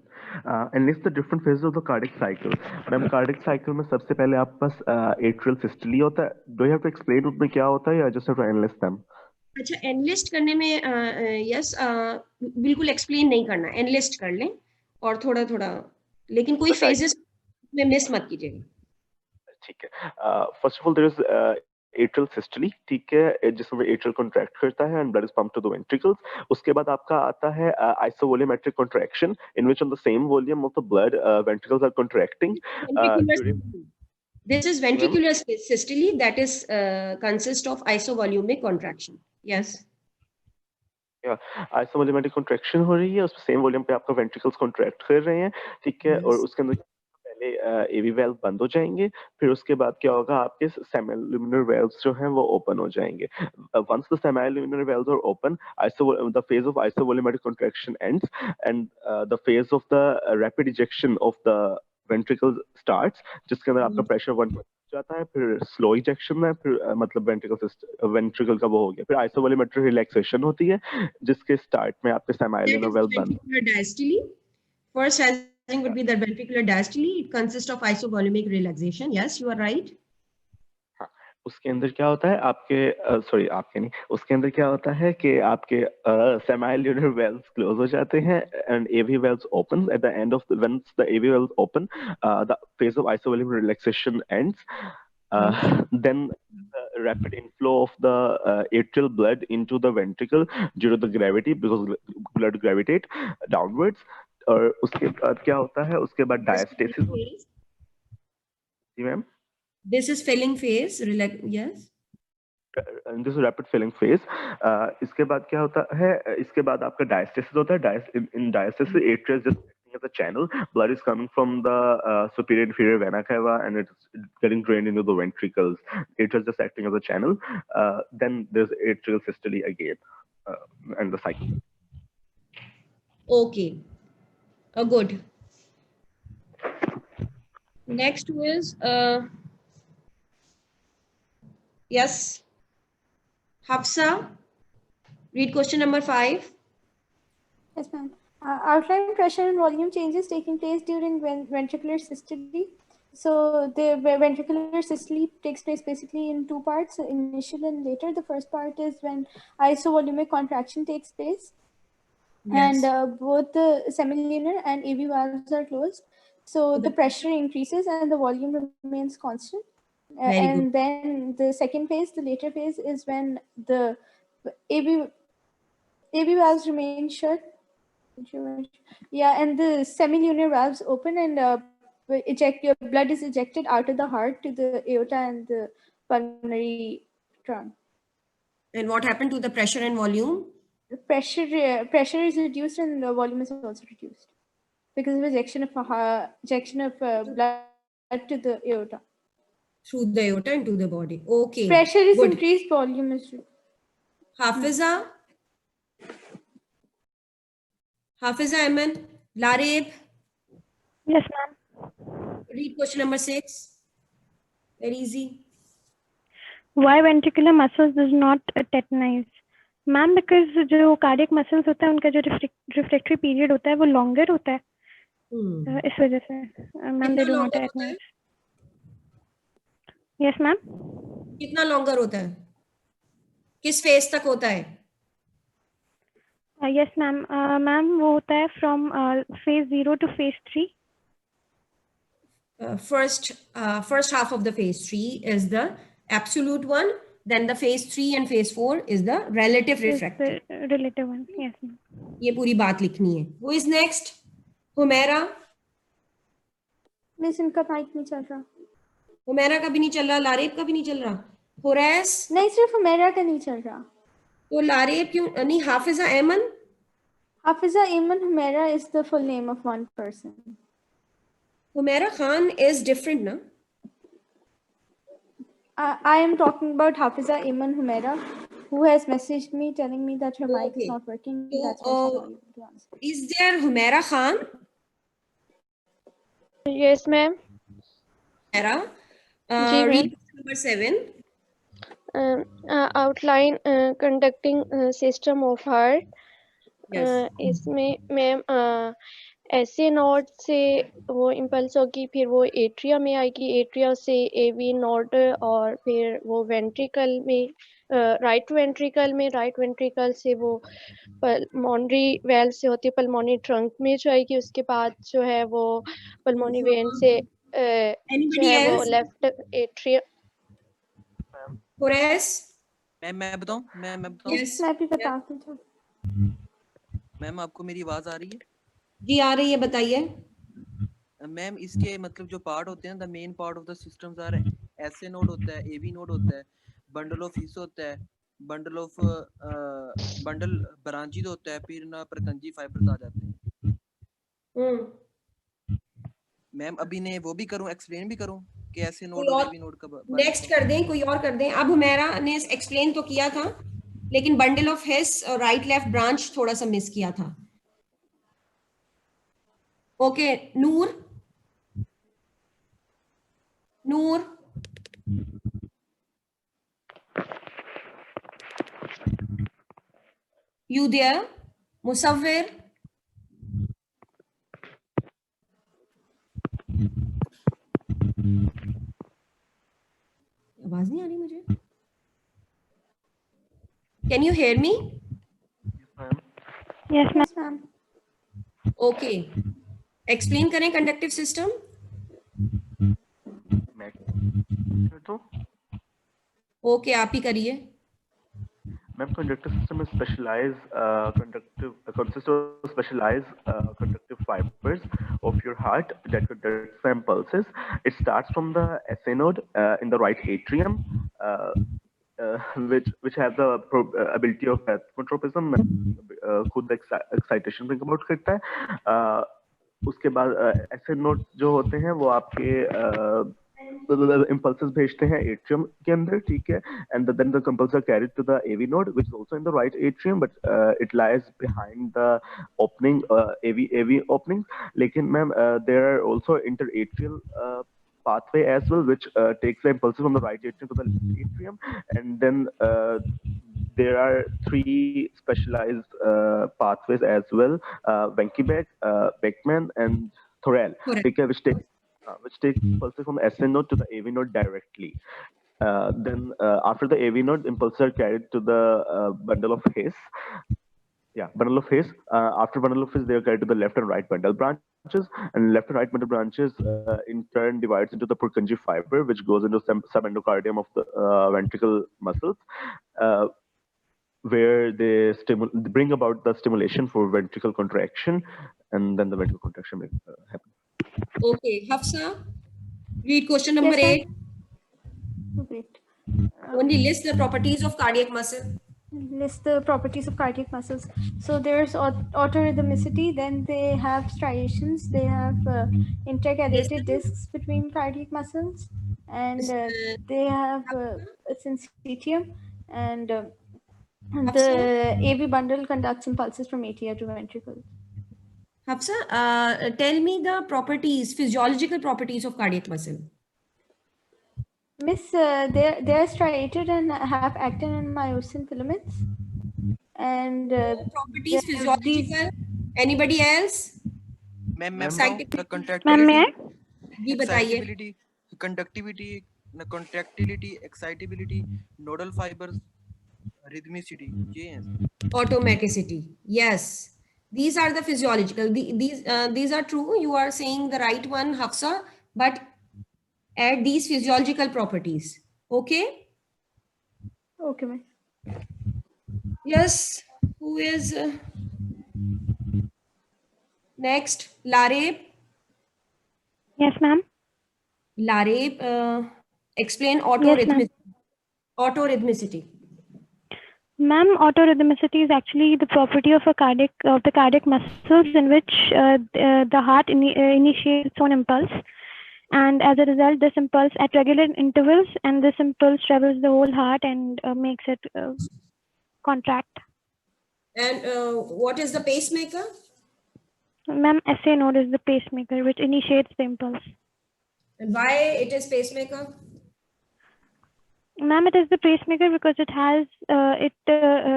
enlist the different phases of the cardiac cycle. Ma'am cardiac cycle में सबसे पहले आपके पास atrial systole होता है. Do you have to explain उसमें क्या होता है या just have to enlist them?
अच्छा, एनलिस्ट करने में यस बिल्कुल एक्सप्लेन नहीं करना, एनलिस्ट कर लें और थोड़ा थोड़ा, लेकिन कोई फेजेस में मिस मत कीजिएगा.
ठीक है. First of all there is atrial systole, ठीक है, जिसमें atrial contract करता है and blood is pumped to the ventricles. उसके बाद आपका आता है isovolumetric contraction in which on the same volume of the blood ventricles are contracting.
This is ventricular systole, that is consist of isovolumic contraction. Yes.
isovolumetric contraction हो रही है, उस same volume पे आपका ventricles contract कर रहे हैं, ठीक है. और उसके अंदर पहले AV valve बंद हो जाएंगे, फिर उसके बाद क्या होगा, आपके semiluminar valves जो हैं वो ओपन हो जाएंगे. Once the semiluminar valves are open, the phase of isovolumetric contraction ends and the phase of the rapid ejection of the ventricles starts, जिसके अंदर आपका प्रेशर 1 जाता है, फिर स्लो इजेक्शन है, फिर मतलब वेंट्रिकल का वो हो गया, फिर आइसोवोल्यूमेट्रिक रिलैक्सेशन होती है, जिसके स्टार्ट में आपके सेमाइलुनर वेल्व बंद.
First hazing would be the ventricular diastole. It consists of isovolumic relaxation. Yes, you are right.
उसके अंदर क्या होता है आपके सॉरी आपके नहीं, उसके अंदर क्या होता है कि आपके सेमाइलुनर वेल्व्स क्लोज हो जाते हैं and AV valves open at the end of once the AV valves open, the phase of isovolumic relaxation ends. Then the rapid inflow of the atrial blood into the ventricle due to the gravity, because blood gravitate downwards. और उसके बाद क्या होता है, उसके बाद diastasis. जी ma'am.
This is filling phase. Yes.
And this is rapid filling phase. इसके बाद क्या होता है, इसके बाद आपका डायस्टेसिस होता है. In diastasis, atria is just acting as a channel. Blood is coming from the superior inferior vena cava and it's getting drained into the ventricles. Atria is just acting as a channel. Then there's atrial systole again, and the cycle.
Okay. Good. Next is yes, Hafsa. Read question number 5.
Yes, ma'am. Outline pressure and volume changes taking place during ventricular systole. So the ventricular systole takes place basically in two parts, initial and later. The first part is when isovolumic contraction takes place. Yes. And both the semilunar and AV valves are closed. So the pressure increases and the volume remains constant. And then the second phase, the later phase, is when the AV valves remain shut. Yeah, and the semilunar valves open and your blood is ejected out of the heart to the aorta and the pulmonary trunk.
And what happened to the pressure and volume?
The pressure is reduced and the volume is also reduced because of ejection of blood to the aorta.
Through the aorta into the body. Okay.
Pressure is increased, volume is reduced.
Hafiza Aman, Larib.
Yes, ma'am.
Read question number 6. Very easy.
Why ventricular muscles does not tetanize? Ma'am, because जो cardiac muscles होता है उनका जो refractory period होता है वो longer होता है. इस वजह से ma'am they do not tetanize. Yes, ma'am.
कितना longer होता है? किस phase तक होता है?
Yes, ma'am. Ma'am, वो होता है from phase 0 to phase 3.
First half of the phase 3 is the absolute one. Then the phase 3 and phase 4 is the relative refractory.
Relative one, yes, ma'am.
ये पूरी बात लिखनी है. Who is next? Humaira.
Miss, इनका mic नहीं चल रहा.
हुमैरा का भी नहीं चल रहा, लारेब का भी नहीं चल रहा. हुरैस?
नहीं, सिर्फ हुमैरा का नहीं चल रहा.
तो लारेब क्यों नहीं? हाफिजा एमन?
Hafiza Aman Humaira is the full name of one person.
Humaira Khan is different, na?
I am talking about Hafiza Aman Humaira, who has messaged me telling me that her mic is not working. That's why she's not able to answer.
Is there Humaira Khan?
Yes, ma'am.
Sarah,
जी,
read
ma'am.
question number 7.
Outline conducting system of heart.
Yes.
इसमें ma'am ऐसे node से वो impulse होगी, फिर वो atria में आएगी, एट्रिया से एवी नोड, और फिर वो वेंट्रिकल में, राइट वेंट्रिकल से वो पल्मोनरी वेल से होती है, पल्मोनरी ट्रंक में जाएगी, उसके बाद जो है वो पल्मोनरी वेन से जो
Anybody
है वो
else?
Left atria.
Horace?
Ma'am मैं बताऊं? मैं बताऊं?
Yes.
मैं भी बता दूं।
मैम आपको मेरी आवाज आ रही है?
जी आ रही है, बताइए।
मैम इसके मतलब जो पार्ट होते हैं, the main part of the systems are SA node होता है, एवी नोड होता है, बंडल ऑफ हिस होता है, बंडल ब्रांचिड होता है, फिर ना परकंजी फाइबर्स आ जाते हैं। मैम अभी ने वो भी करूं, एक्सप्लेन भी करूं कि एसए नोड और एवी नोड का
नेक्स्ट कर दें, कोई और कर दें। अब हुमैरा ने एक्सप्लेन तो किया था, लेकिन बंडल ऑफ हिस और राइट लेफ्ट ब्रांच थोड़ा सा मिस किया था। Okay, Noor you there? मुसव्विर? आवाज नहीं आ रही मुझे। Can you hear me?
Yes, ma'am.
Okay. Explain करें conductive system. Okay, आप ही करिए।
Ma'am, conductive system is consists of specialized conductive fibers of your heart that conducts the impulses. It starts from the SA node in the right atrium, which has the ability of heterotropism, खुद excitation bring about करता है। उसके बाद SA node जो होते हैं वो आपके impulses भेजते हैं atrium के अंदर, ठीक है, and then the impulses are carried to the AV node, which is also in the right atrium, but it lies behind the opening, AV opening. लेकिन ma'am there are also interatrial pathway as well, which takes the impulses from the right atrium to the left atrium, and then there are 3 specialized pathways as well, Wenckebach, Beckman, and Thorel, which takes impulses from the SA node to the AV node directly. Then after the AV node, impulses are carried to the bundle of His. Yeah, bundle of His. After bundle of His, they are carried to the left and right bundle branches, and left and right bundle branches in turn divides into the Purkinje fiber, which goes into subendocardium of the ventricle muscles, where they bring about the stimulation for ventricle contraction, and then the ventricle contraction may happen.
Okay, Hafsa, read question number
Yes,
8.
Great.
Only list the properties of cardiac muscle.
List the properties of cardiac muscles. So there's autorhythmicity, then they have striations, they have intercalated discs between cardiac muscles, and they have a syncytium, and the AV bundle conducts impulses from atria to ventricles.
Hafsa, tell me the properties, physiological properties of cardiac muscle.
Miss, they're striated and have actin and myosin filaments. And
properties physiological. Anybody else?
Ma'am,
the
contractility, conductivity, contractility, excitability, nodal fibers, rhythmicity,
automachicity. Yes, these are the physiological. These are true. You are saying the right one, Hafsa, but add these physiological properties. Okay?
Okay, ma'am.
Yes. Who is next? Lareb.
Yes, ma'am.
Lareb, explain autorhythmicity. Autorhythmicity.
Ma'am, autorhythmicity is actually the property of the cardiac muscles in which the heart initiates its own impulse, and as a result, this impulse at regular intervals, and this impulse travels the whole heart and makes it contract.
And what is the pacemaker?
Ma'am, SA node is the pacemaker which initiates the impulse.
And why it is pacemaker?
Ma'am, it is the pacemaker because it has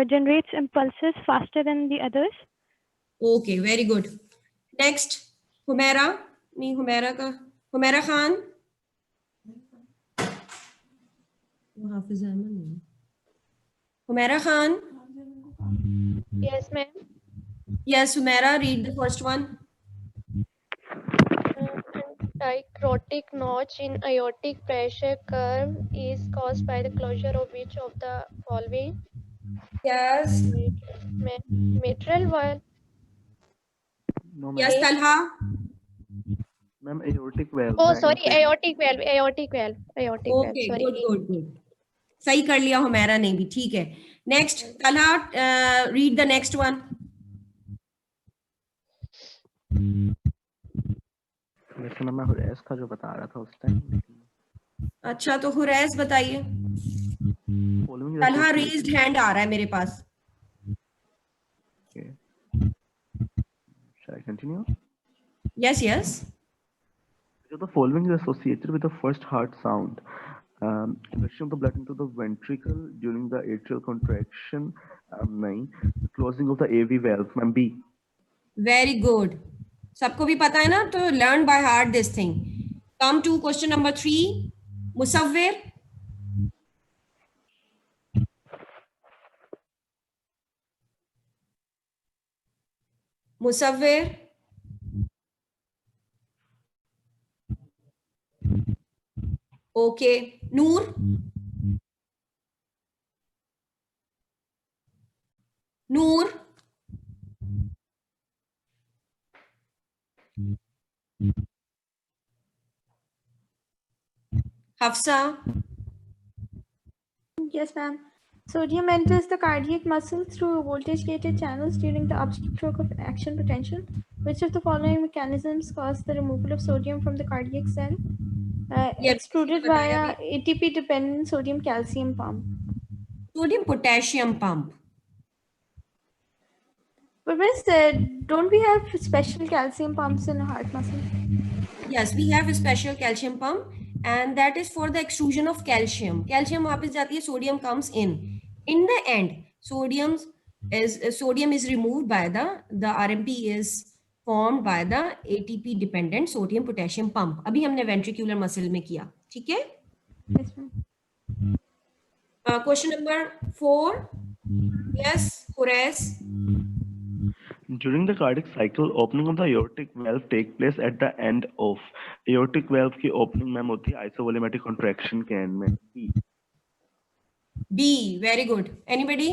generates impulses faster than the others.
Okay, very good. Next, Humaira. नहीं हुमैरा का हुमैरा खान. वो हाफिज अहमद नहीं. Humaira Khan.
Yes, ma'am.
Yes, Humaira, read the first one.
Dichrotic notch in aortic pressure curve is caused by the closure of which of the following?
Yes.
Mitral valve.
No, ma'am.
Yes, Talha.
Ma'am, aortic valve.
Oh,
right?
sorry, aortic valve. Aortic valve. Aortic valve.
Okay,
Sorry.
good. सही कर लिया हुमैरा ने भी. ठीक है. Next, Talha, read the next one.
वैसे ma'am मैं हुरैस था जो बता रहा था उस टाइम.
अच्छा, तो हुरैस बताइए. तलहा रेज्ड हैंड आ रहा है मेरे पास.
Okay. Shall I continue?
Yes, yes.
So the following is associated with the first heart sound. Injection of the blood into the ventricle during the atrial contraction. 9. The closing of the AV valve. Ma'am, B.
Very good. सबको भी पता है ना, तो learn by heart this thing. Come to question number 3. Musawwir. Musawwir. Okay. Noor. Noor. Hafsa.
Yes, ma'am. Sodium enters the cardiac muscle through voltage-gated channels during the upstroke of action potential. Which of the following mechanisms cause the removal of sodium from the cardiac cell? Extruded via ATP-dependent sodium-calcium pump.
Sodium-potassium pump.
But miss, don't we have special calcium pumps in heart muscle?
Yes, we have a special calcium pump, and that is for the extrusion of calcium. Calcium वापस जाती है, sodium comes in. In the end, sodium is removed by the RMP is formed by the ATP dependent sodium potassium pump. अभी हमने ventricular muscle में किया, ठीक है?
Yes, ma'am.
Question number 4. Yes, Quresh.
During the cardiac cycle, opening of the aortic valve take place at the end of. Aortic valve की opening ma'am होती है isovolumetric contraction के end में.
B. Very good. Anybody?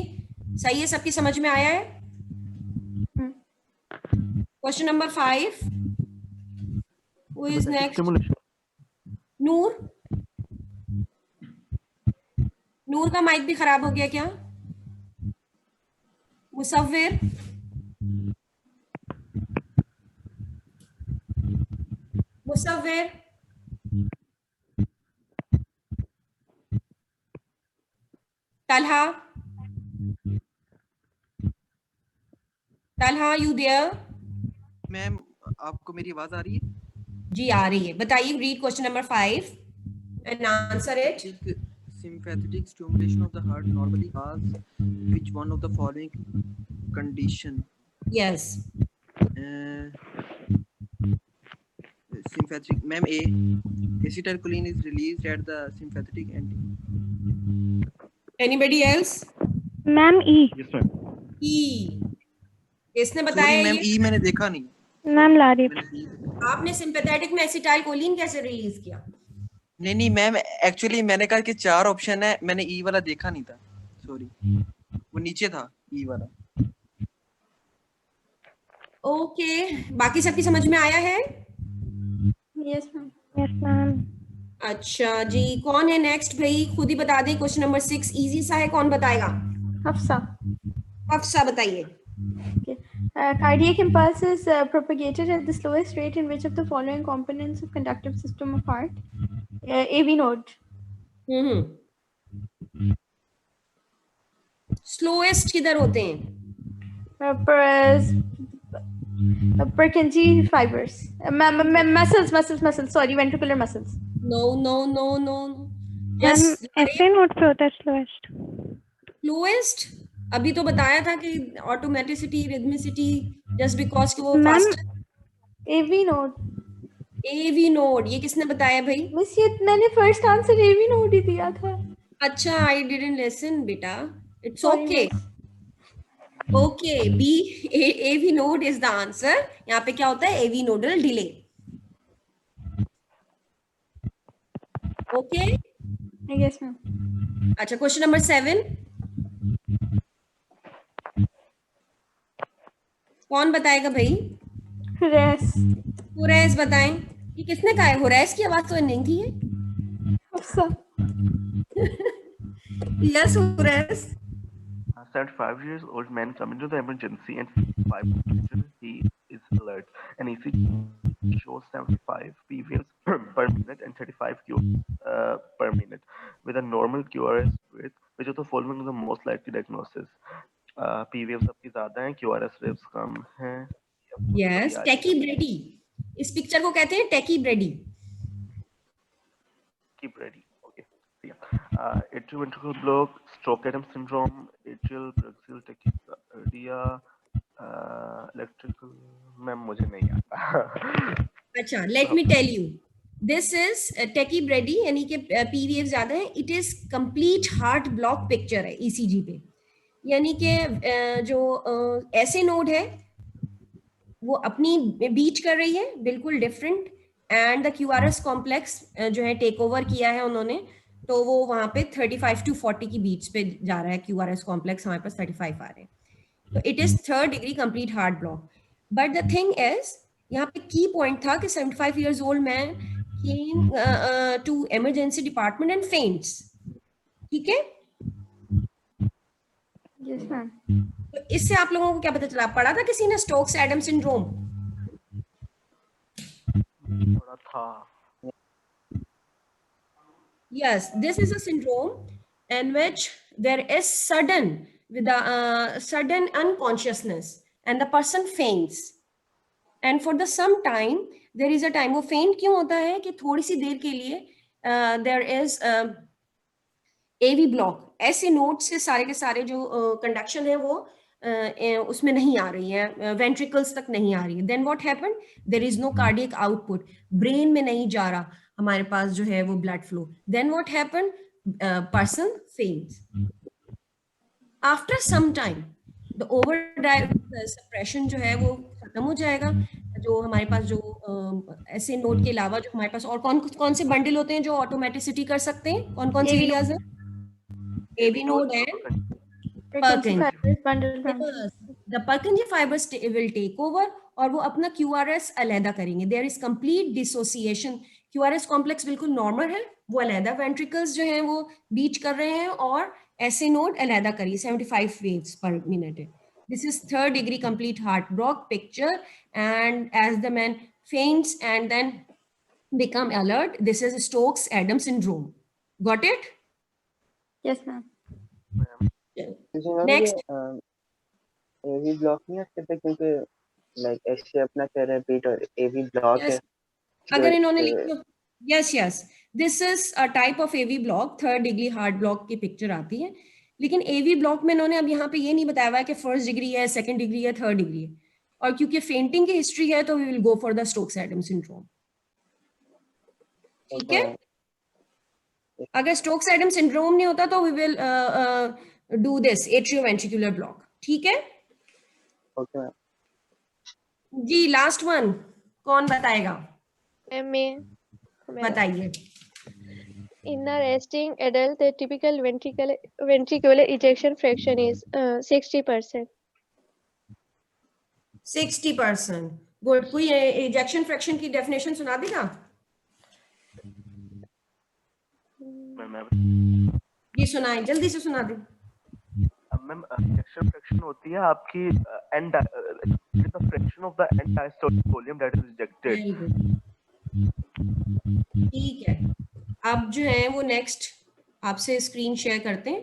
सही है, सबकी समझ में आया है? Question number 5. Who is next? नूर. नूर का माइक भी खराब हो गया क्या? मुसव्विर. मुसव्विर. Talha. Talha, you there?
Ma'am आपको मेरी आवाज आ रही है?
जी आ रही है. बताइए, read question number 5 and answer it.
Sympathetic stimulation of the heart normally causes which one of the following condition?
Yes.
Sympathetic, ma'am, A. Acetylcholine is released at the sympathetic end.
Anybody else?
Ma'am, E.
Yes, ma'am.
E. किसने बताया?
Ma'am E मैंने देखा नहीं.
Ma'am ला रही थी.
आपने sympathetic में acetylcholine कैसे रिलीज किया?
नहीं मैम, एक्चुअली मैंने कहा कि 4 ऑप्शन है, मैंने ई वाला देखा नहीं था, सॉरी, वो नीचे था ई वाला.
ओके, बाकी सबकी समझ में आया है?
Yes, ma'am.
Yes, ma'am.
अच्छा जी, कौन है नेक्स्ट भाई? खुद ही बता दें. क्वेश्चन नंबर 6 इजी सा है, कौन बताएगा?
Hafsa.
हफ्सा बताइए.
Okay. Cardiac impulse is propagated at the slowest rate in which of the following components of conductive system of heart? AV node.
Slowest किधर होते हैं?
Purkinje fibers. Muscles. Sorry, ventricular muscles.
No.
Ma'am
Just
ऐसे note पे होता है slowest.
फ्लोएस्ट. अभी तो बताया था कि ऑटोमेटिसिटी, रिदमिसिटी, जस्ट बिकॉज कि वो
ma'am
fast.
AV node.
AV node, ये किसने बताया भाई?
मिस ये मैंने फर्स्ट आंसर AV node ही दिया था.
अच्छा, आई डिडंट लिसन बेटा. It's
Sorry,
okay.
miss.
Okay, B AV node is the answer. यहाँ पे क्या होता है? AV nodal delay. Okay.
Yes, ma'am.
अच्छा, क्वेश्चन नंबर 7. कौन बताएगा भाई?
Rest.
हुरैस बताएं. ये किसने कहा है? हुरैस की आवाज तो नहीं थी ये. Yes हुरैस.
75 years old man come into the emergency and 5 he is alert. An ECG shows 75 PVs per minute and 35 QRS per minute with a normal QRS width, which is the following the most likely diagnosis. PVs सबकी ज़्यादा हैं, QRS waves कम हैं.
Yes, टेकी ब्रेडी. इस picture को कहते हैं टेकी ब्रेडी.
Keep ready. Okay. Yeah. Atrial ventricular block, stroke Adams syndrome, atrial brachial tachycardia, electrical. Ma'am मुझे नहीं आता.
अच्छा, let me tell you. This is tachy brady, यानी कि पीवीएफ ज्यादा है. It is complete heart block picture है ईसीजी पे. यानी कि जो ऐसे नोड है वो अपनी बीट कर रही है, बिल्कुल different. And the QRS complex जो है टेक ओवर किया है उन्होंने, तो वो वहां पे 35 to 40 की बीट्स पे जा रहा है. क्यूआरएस कॉम्प्लेक्स हमारे पास 35 आ रहे हैं. तो it is 3rd degree complete heart block. But the thing is, यहाँ पे की पॉइंट था कि 75 years old man came to emergency department and faints. ठीक है.
Yes, ma'am.
तो इससे आप लोगों को क्या पता चला? पढ़ा था किसी ने स्टोक्स एडम सिंड्रोम?
थोड़ा था.
Yes, this is a syndrome in which there is sudden unconsciousness and the person faints. And for the some time, there is a time. वो faint क्यों होता है? कि थोड़ी सी देर के लिए there is AV block. ऐसे नोड से सारे के सारे जो कंडक्शन है वो उसमें नहीं आ रही है, वेंट्रिकल्स तक नहीं आ रही है. Then what happen? There is no cardiac output, brain में नहीं जा रहा हमारे पास जो है वो blood flow. Then what happen? Person faints. After some time the overdrive suppression जो है वो खत्म हो जाएगा. जो हमारे पास जो ऐसे नोड के अलावा जो हमारे पास और कौन से बंडल होते हैं जो ऑटोमेटिसिटी कर सकते हैं? कौन कौन से एरियाज हैं? AV node and Purkinje fibers. The Purkinje fibers will take over और वो अपना QRS अलहदा करेंगे. There is complete dissociation. QRS complex बिल्कुल नॉर्मल है, वो अलहदा ventricles जो हैं वो बीट कर रहे हैं और ऐसे नोड अलहदा करिए. 75 waves per minute. This is 3rd degree complete heart block picture, and as the man faints and then become alert, this is Stokes Adams syndrome. Got it?
Yes, ma'am.
Next.
AV block नहीं आते थे क्योंकि like ऐसे अपना कह रहे हैं beat और AV ब्लॉक है.
अगर इन्होंने लिखा yes this is a type of AV block, 3rd degree heart block की पिक्चर आती है. लेकिन AV ब्लॉक में इन्होंने अब यहाँ पे ये नहीं बताया हुआ है कि 1st डिग्री है, 2nd डिग्री है, 3rd डिग्री है. और क्योंकि फेंटिंग की हिस्ट्री है तो we will go for the Stokes Adam syndrome. ठीक है. अगर स्टोक्स एडम सिंड्रोम नहीं होता तो we will do this atrioventricular block. ठीक है.
ओके
जी. लास्ट वन कौन बताएगा?
मैं
बताइए.
In a resting adult, the typical ventricular ejection fraction is 60%.
60%. Good. कोई इजेक्शन फ्रैक्शन की डेफिनेशन सुना देगा? ये सुनाए, जल्दी से सुना दे.
मैम इजेक्शन फ्रैक्शन होती है आपकी and the fraction of the end diastolic volume that is ejected.
ठीक है. अब जो है वो नेक्स्ट आपसे स्क्रीन शेयर करते हैं.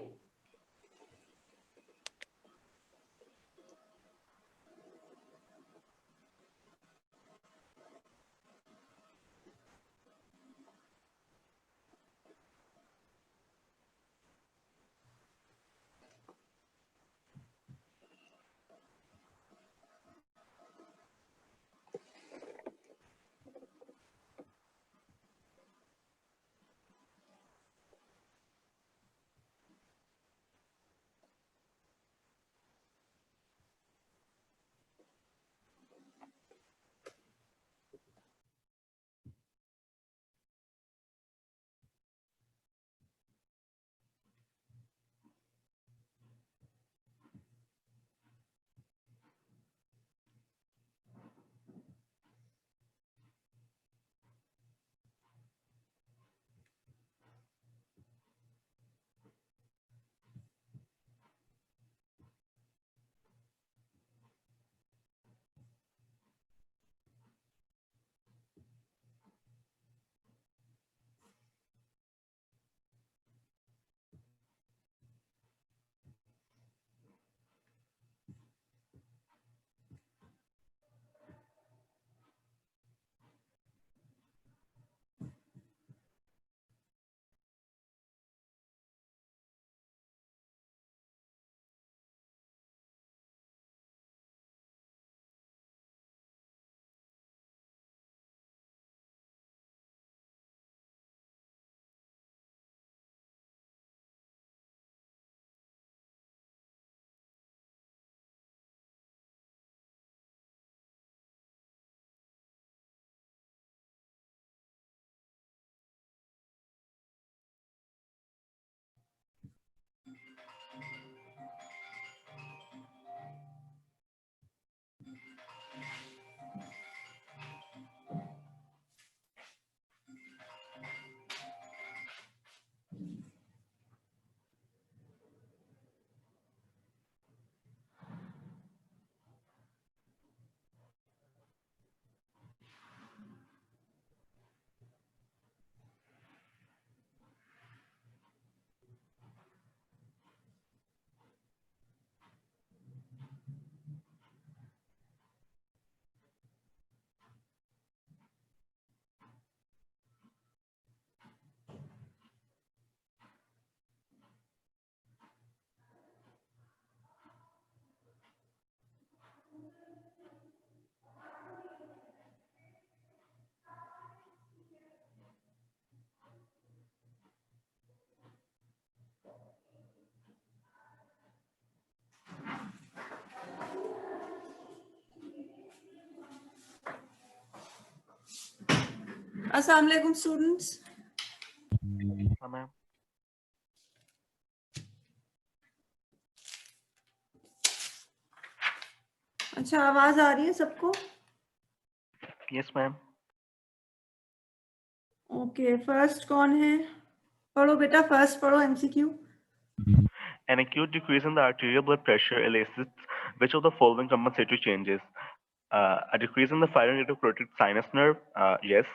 अस्सलाम वालेकुम स्टूडेंट्स।
हाँ मैम।
अच्छा, आवाज आ रही है सबको?
Yes ma'am.
ओके, फर्स्ट कौन है? पढ़ो बेटा, फर्स्ट पढ़ो MCQ.
An acute decrease in the arterial blood pressure elicits which of the following compensatory changes? A decrease in the firing rate of carotid sinus nerve, yes.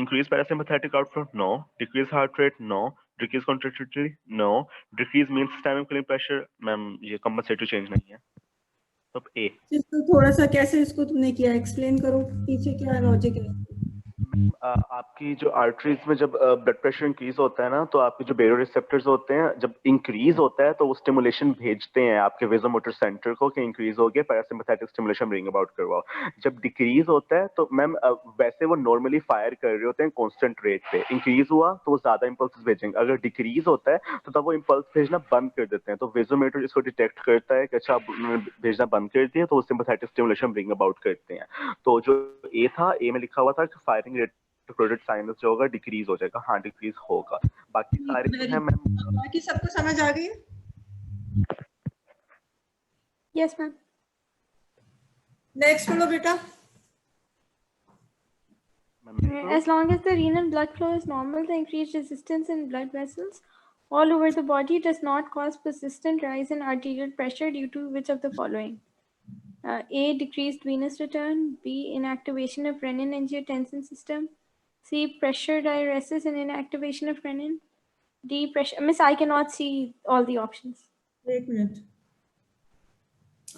Increased parasympathetic outflow, no. Decreased heart rate, no. Decreased contractility, no. Decreased mean systemic filling pressure, ma'am ये compensatory change नहीं है। तो A।
इसको थोड़ा सा कैसे इसको तुमने किया, एक्सप्लेन करो, पीछे क्या लॉजिक है?
आपकी जो आर्टरीज में जब ब्लड प्रेशर इंक्रीज होता है ना, तो आपके जो बेरो रिसेप्टर्स होते हैं जब इंक्रीज होता है तो वो स्टिमुलेशन भेजते हैं आपके वेजोमोटर सेंटर को कि इंक्रीज हो गया, पैरासिम्पैथेटिक स्टिमुलेशन ब्रिंग अबाउट करवाओ। जब डिक्रीज होता है तो मैम वैसे वो नॉर्मली फायर कर रहे होते हैं कांस्टेंट रेट पे, इंक्रीज हुआ तो वो ज्यादा इंपल्स भेजेंगे, अगर डिक्रीज होता है तो तब वो इंपल्स भेजना बंद कर देते हैं। तो वेजोमीटर इसको डिटेक्ट करता है कि अच्छा भेजना बंद कर दिया, तो वो सिम्पैथेटिक स्टिमुलेशन ब्रिंग अबाउट करते हैं। तो जो ए था, ए में लिखा हुआ था कि फायरिंग रेट carotid sinus जो होगा डिक्रीज हो जाएगा। हाँ, डिक्रीज होगा। बाकी सारे जो है मैम,
बाकी सबको समझ आ गई?
Yes, ma'am.
नेक्स्ट बोलो बेटा।
As long as the renal blood flow is normal, the increased resistance in blood vessels all over the body does not cause persistent rise in arterial pressure due to which of the following? A. Decreased venous return. B. Inactivation of renin-angiotensin system. C. Pressure diuresis and inactivation of renin. D. Pressure. Miss, I cannot see all the options.
एक minute,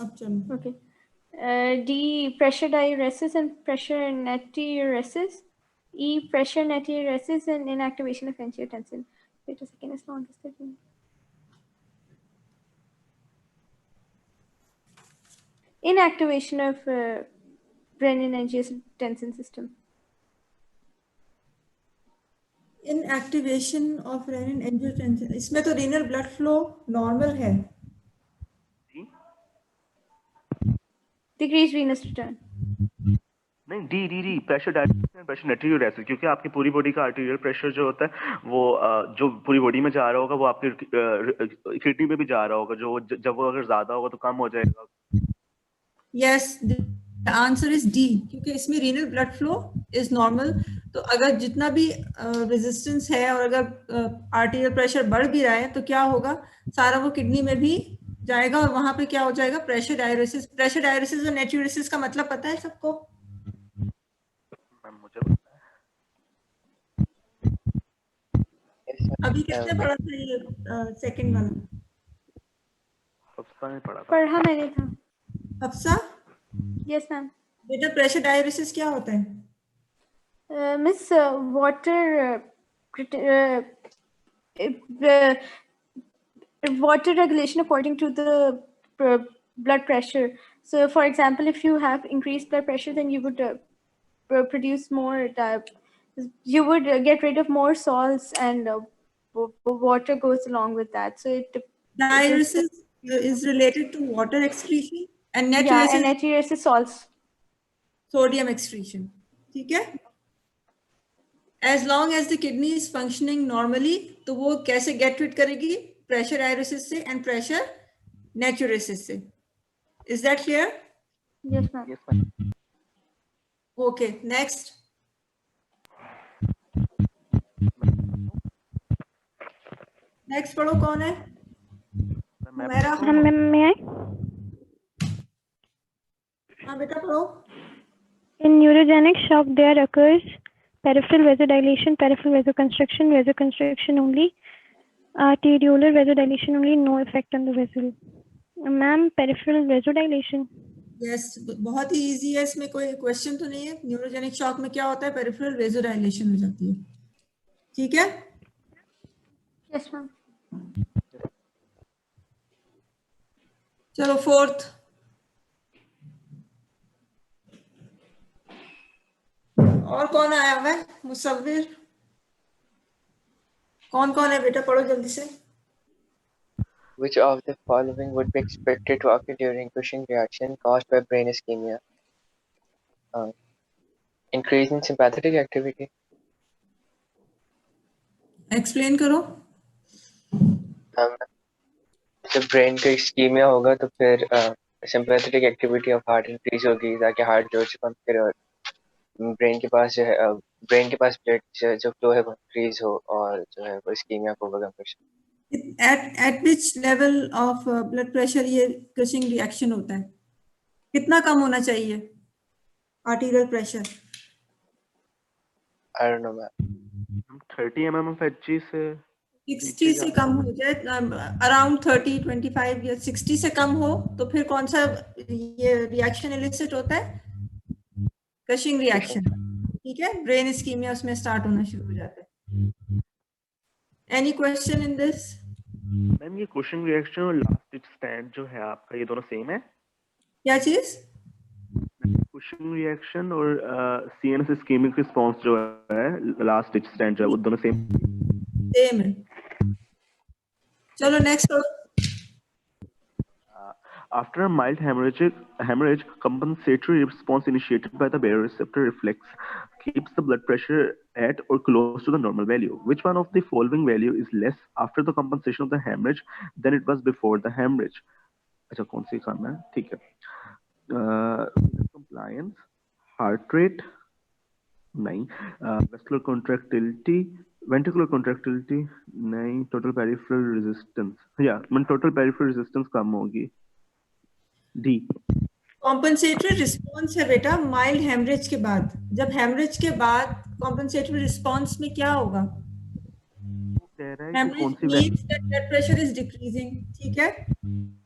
अब चलो।
Okay. D. Pressure diuresis and pressure natriuresis. E. Pressure natriuresis and inactivation of angiotensin. Wait a second, as long as the inactivation of renin-angiotensin system.
Inactivation of renin angiotensin, इसमें तो renal blood flow normal है।
Decreased venous return.
नहीं, D D D pressure direction, pressure natriuresis, क्योंकि आपकी पूरी body का arterial pressure जो होता है वो जो पूरी बॉडी में जा रहा होगा वो आपकी किडनी में भी जा रहा होगा, जो जब वो अगर ज्यादा होगा तो कम हो जाएगा।
Yes, the answer is D, क्योंकि इसमें renal blood flow is normal. तो अगर जितना भी रेजिस्टेंस है और अगर आर्टीरियल प्रेशर बढ़ भी रहा है तो क्या होगा, सारा वो किडनी में भी जाएगा और वहां पे क्या हो जाएगा, प्रेशर डायरेसिस। प्रेशर डायरेसिस और नेट्रियोरेसिस का मतलब पता है सबको?
मुझे पता है।
अभी किसने पढ़ा था ये सेकंड वाला?
हफ्सा ने पढ़ा था।
पढ़ा मैंने था।
हफ्सा?
Yes, ma'am.
बेटा प्रेशर डायरेसिस क्या होता है?
Miss, water regulation according to the blood pressure. So, for example, if you have increased blood pressure, then you would produce more. You would get rid of more salts, and water goes along with that. So,
Diuresis is related to water excretion and
yeah, and natriuresis salts.
Sodium excretion. ठीक है? As long as the kidney is functioning normally, तो वो कैसे get rid करेगी? Pressure diuresis से and pressure natriuresis से. Is that clear?
Yes, ma'am.
Yes, ma'am.
Okay, next. Next पढ़ो कौन है? मेरा
मैं
हाँ बेटा पढ़ो।
In neurogenic shock, there occurs peripheral vasodilation, peripheral vasoconstriction, vasoconstriction only, arteriolar vasodilation only, no effect on the vessel. Ma'am, peripheral vasodilation.
Yes, बहुत ही easy है, इसमें कोई क्वेश्चन तो नहीं है। न्यूरोजेनिक शॉक में क्या होता है, पेरिफेरल वेजोडाइलेशन हो जाती है। ठीक है?
Yes, ma'am.
चलो फोर्थ। और कौन आया हुआ है? मुसव्विर। कौन कौन है बेटा, पढ़ो जल्दी से।
Which of the following would be expected to occur during Cushing reaction caused by brain ischemia? Increase in sympathetic activity,
explain करो।
जब ब्रेन का इस्कीमिया होगा तो फिर sympathetic activity of heart increase होगी ताकि हार्ट जोर से पंप करे और ब्रेन के पास जो है ब्रेन के पास ब्लड जो फ्लो है वो इंक्रीज हो और जो है वो इस्कीमिया को ओवरकम कर सके।
Eight which level of blood pressure ये कशिंग रिएक्शन होता है? कितना कम होना चाहिए arterial pressure?
I don't know ma'am.
30 mm of Hg से
60 से कम हो जाए, अराउंड 30, 25 या 60 से कम हो तो फिर कौन सा ये रिएक्शन एलिसिट होता है? Cushing reaction. ठीक है, ब्रेन इस्कीमिया उसमें स्टार्ट होना शुरू हो जाता है। Any question in this?
Ma'am ये क्वेश्चन रिएक्शन और लास्ट स्टैंड जो है आपका ये दोनों सेम है?
क्या चीज?
क्वेश्चन रिएक्शन और सीएनएस इस्केमिक रिस्पांस जो है लास्ट स्टैंड जो है वो दोनों सेम
है। चलो नेक्स्ट करो।
After a mild hemorrhage, compensatory response initiated by the baroreceptor reflex keeps the blood pressure at or close to the normal value. Which one of the following value is less after the compensation of the hemorrhage than it was before the hemorrhage? अच्छा कौन सी करना है? ठीक है। Compliance, heart rate, नहीं, vascular contractility, ventricular contractility, नहीं, total peripheral resistance, या मतलब total peripheral resistance कम होगी। डी
कॉम्पनसेटरी रिस्पॉन्स है बेटा माइल्ड हेमरेज के बाद। जब हेमरेज के बाद कॉम्पनसेटरी रिस्पॉन्स में क्या होगा? Haemorrhage means that blood pressure is decreasing. ठीक है,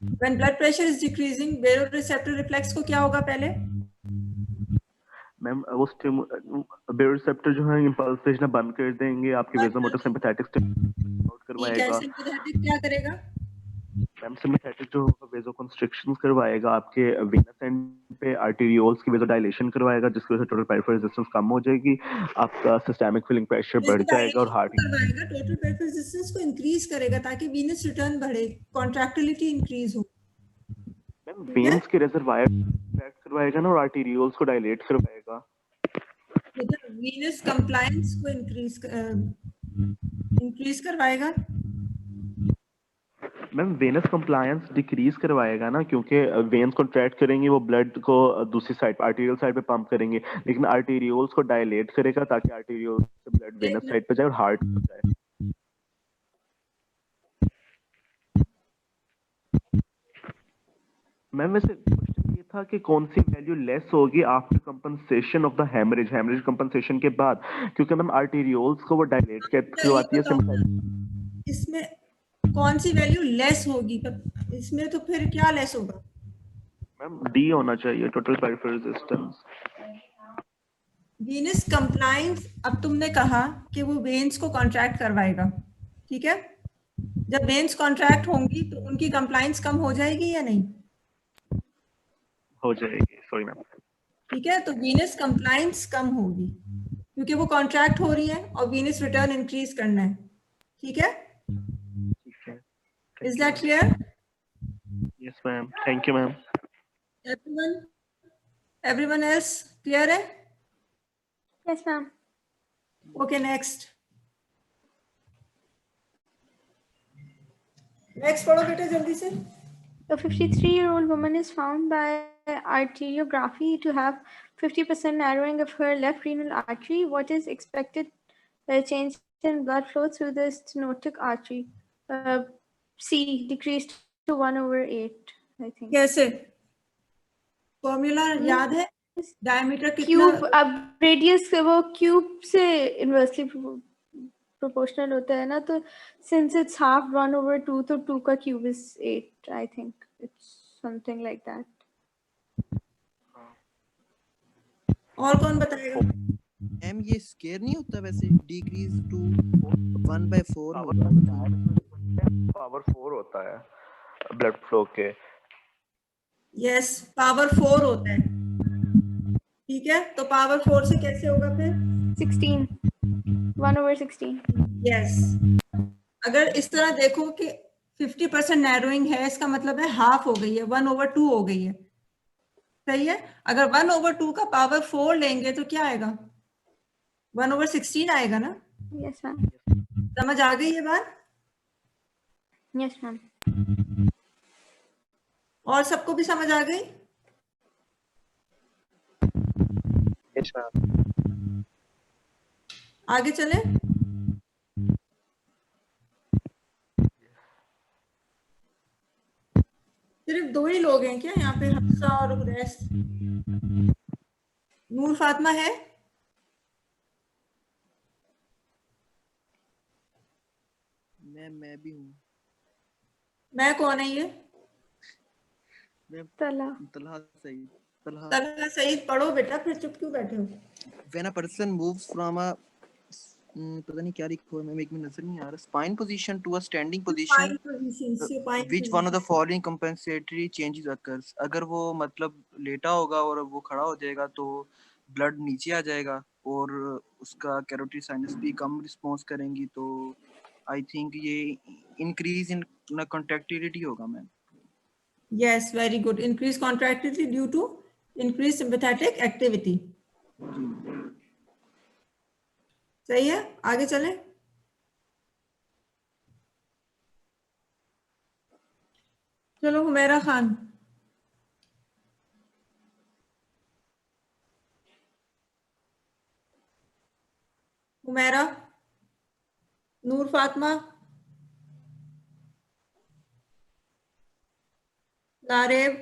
when blood pressure is decreasing baroreceptor reflex को क्या होगा पहले?
मैम वो बेरोरेसेप्टर जो है इंपल्स भेजना बंद कर देंगे, आपके वेसोमोटर सिंपैथेटिक आउट करवाएगा।
सिंपैथेटिक क्या करेगा?
मैम सिंपैथेटिक जो होगा वेसोकंस्ट्रिक्शंस करवाएगा, आपके वेनस एंड पे आर्टेरियोल्स की वेसोडाइलेशन करवाएगा, जिसकी वजह से टोटल पेरिफेरल रेजिस्टेंस कम हो जाएगी, आपका सिस्टेमिक फिलिंग प्रेशर बढ़ जाएगा और हार्ट
करवाएगा, टोटल पेरिफेरल रेजिस्टेंस को इंक्रीज करेगा ताकि वीनस रिटर्न बढ़े, कॉन्ट्रैक्टिलिटी इंक्रीज हो।
मैम वेन्स के रिजर्वायर कॉन्ट्रैक्ट करवाएगा ना और आर्टेरियोल्स को डायलेट करवाएगा।
वीनस कंप्लायंस को इंक्रीज करवाएगा।
मैम वेनस कंप्लायंस डिक्रीज करवाएगा ना, क्योंकि वेन्स कॉन्ट्रैक्ट करेंगे, वो ब्लड को दूसरी साइड आर्टेरियल साइड पे पंप करेंगे, लेकिन आर्टेरियोल्स को डायलेट करेगा ताकि आर्टेरियोल्स से ब्लड वेनस साइड पे जाए और हार्ट पे जाए। मैम वैसे क्वेश्चन ये था कि कौन सी वैल्यू लेस होगी after compensation of the haemorrhage, haemorrhage compensation के बाद, क्योंकि मैम आर्टेरियोल्स को वो डायलेट करवाती है।
इसमें कौन सी वैल्यू लेस होगी? इसमें तो फिर क्या लेस होगा?
मैम डी होना चाहिए, total peripheral resistance.
Venus compliance, अब तुमने कहा कि वो वेन्स को कॉन्ट्रैक्ट करवाएगा। ठीक है, जब वेन्स कॉन्ट्रैक्ट होंगी तो उनकी कंप्लायंस कम हो जाएगी या नहीं?
हो जाएगी, सॉरी मैम।
ठीक है, तो वीनस कंप्लायंस कम होगी क्योंकि वो कॉन्ट्रैक्ट हो रही है और वीनस रिटर्न इंक्रीज करना है। ठीक है, is that clear?
Yes ma'am, thank you ma'am.
Everyone else clear है?
Yes ma'am.
Okay, next पढ़ो बेटा जल्दी से।
A 53-year-old woman is found by arteriography to have 50% narrowing of her left renal artery. What is expected change in blood flow through the stenotic artery? C, decreased to 1/8, I think.
कैसे? Formula याद है? Diameter कितना?
Cube, अब radius वो cube से inversely proportional होता है ना, तो सिंस इट्स हाफ 1/2, तो 2 का cube is 8, I think it's something like that.
और कौन बताएगा?
एम ये स्केयर नहीं होता वैसे? डिक्रीज टू 1/4
पावर 4 होता है ब्लड फ्लो के।
यस, पावर 4 होता है। ठीक है, तो पावर 4 से कैसे होगा फिर?
16, 1/16।
यस, अगर इस तरह देखो कि 50% नैरोइंग है, इसका मतलब है हाफ हो गई है, 1/2 हो गई है। सही है, अगर 1/2 का पावर 4 लेंगे तो क्या आएगा? 1/16 आएगा ना?
Yes ma'am.
समझ आ गई ये बात?
Yes, ma'am.
और सबको भी समझ आ गई?
Yes, ma'am.
आगे चले? सिर्फ 2 ही लोग हैं क्या यहाँ पे, हफ्सा और उवैस? नूर फातिमा है?
मैं भी हूँ।
मैं कौन है ये?
Tala.
तलहा सईद।
तलहा सईद पढ़ो बेटा, फिर चुप क्यों बैठे हो?
When a person moves from a पता नहीं क्या लिखा है मैम, एक में नजर नहीं आ रहा, spine position to a standing position, which one of the following compensatory changes occurs? अगर वो मतलब लेटा होगा और वो खड़ा हो जाएगा तो ब्लड नीचे आ जाएगा और उसका कैरोटिड साइनस भी कम रिस्पॉन्स करेंगी, तो आई थिंक ये इंक्रीज इन कॉन्ट्रैक्टिलिटी होगा ma'am.
Yes, very good. Increased contractility due to increased sympathetic activity. सही है, आगे चलें। चलो हुमैरा खान। हुमैरा, नूर फातिमा, लारेब,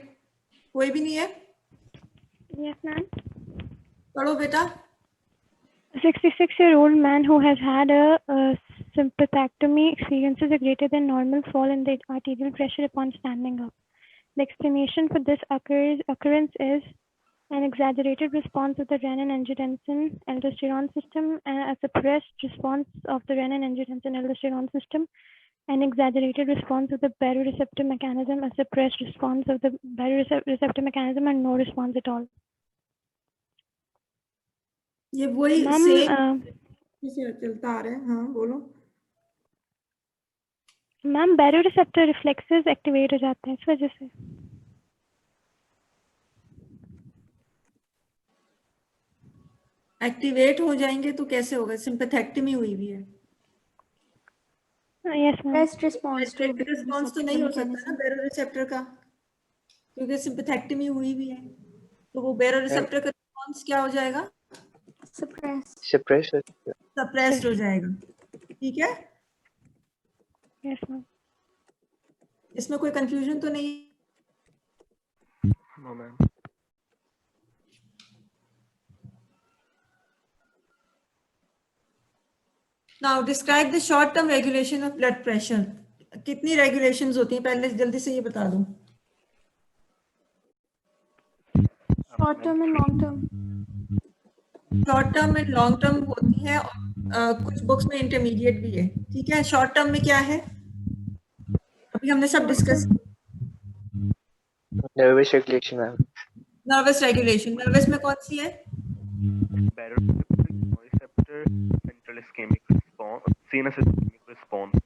कोई भी नहीं है?
Yes, ma'am.
पढ़ो बेटा।
A 66-year-old man who has had a sympathectomy experiences a greater than normal fall in the arterial pressure upon standing up. The explanation for this occurrence is an exaggerated response of the renin-angiotensin-aldosterone system, a suppressed response of the renin-angiotensin-aldosterone system, an exaggerated response of the baroreceptor mechanism, a suppressed response of the baroreceptor mechanism, and no response at all.
ये वही
Ma'am,
चलता आ रहा है। हाँ बोलो।
Ma'am baroreceptor reflexes activate हो जाते हैं इस वजह से।
एक्टिवेट हो जाएंगे तो कैसे होगा? सिंपैथेक्टमी हुई हुई है।
Yes ma'am.
Best response to
response तो नहीं हो सकता ना बैरोरिसेप्टर का, क्योंकि सिंपैथेक्टमी हुई भी है, तो वो बैरोरिसेप्टर का रिस्पॉन्स क्या हो जाएगा? सप्रेस्ड हो जाएगा। ठीक है?
Yes ma'am.
इसमें कोई कंफ्यूजन तो नहीं?
No ma'am.
Now describe the short term regulation of blood pressure. कितनी regulations होती हैं, पहले जल्दी से ये बता दो।
Short term and long term.
Short term and long term होती है, कुछ बुक्स में इंटरमीडिएट भी है। ठीक है, शॉर्ट टर्म में क्या है अभी हमने सब discuss?
Nervous regulation ma'am.
Nervous regulation, nervous में कौन सी है?
Baroreceptor, central ischemic response, CNS ischemic response,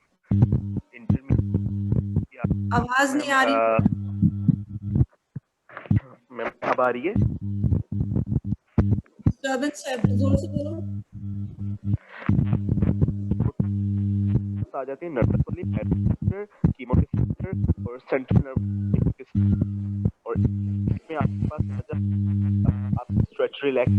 intermediate।
आवाज नहीं आ रही
मैम, अब आ रही है?
डिस्टर्बेंस है, जोर से बोलो।
आ जाती है नर्वस वाली, बैरोरेसेप्टर, कीमोरेसेप्टर और सेंट्रल नर्वस सिस्टम, और इसमें आपके पास आ जाता है आपका स्ट्रेच रिलैक्स,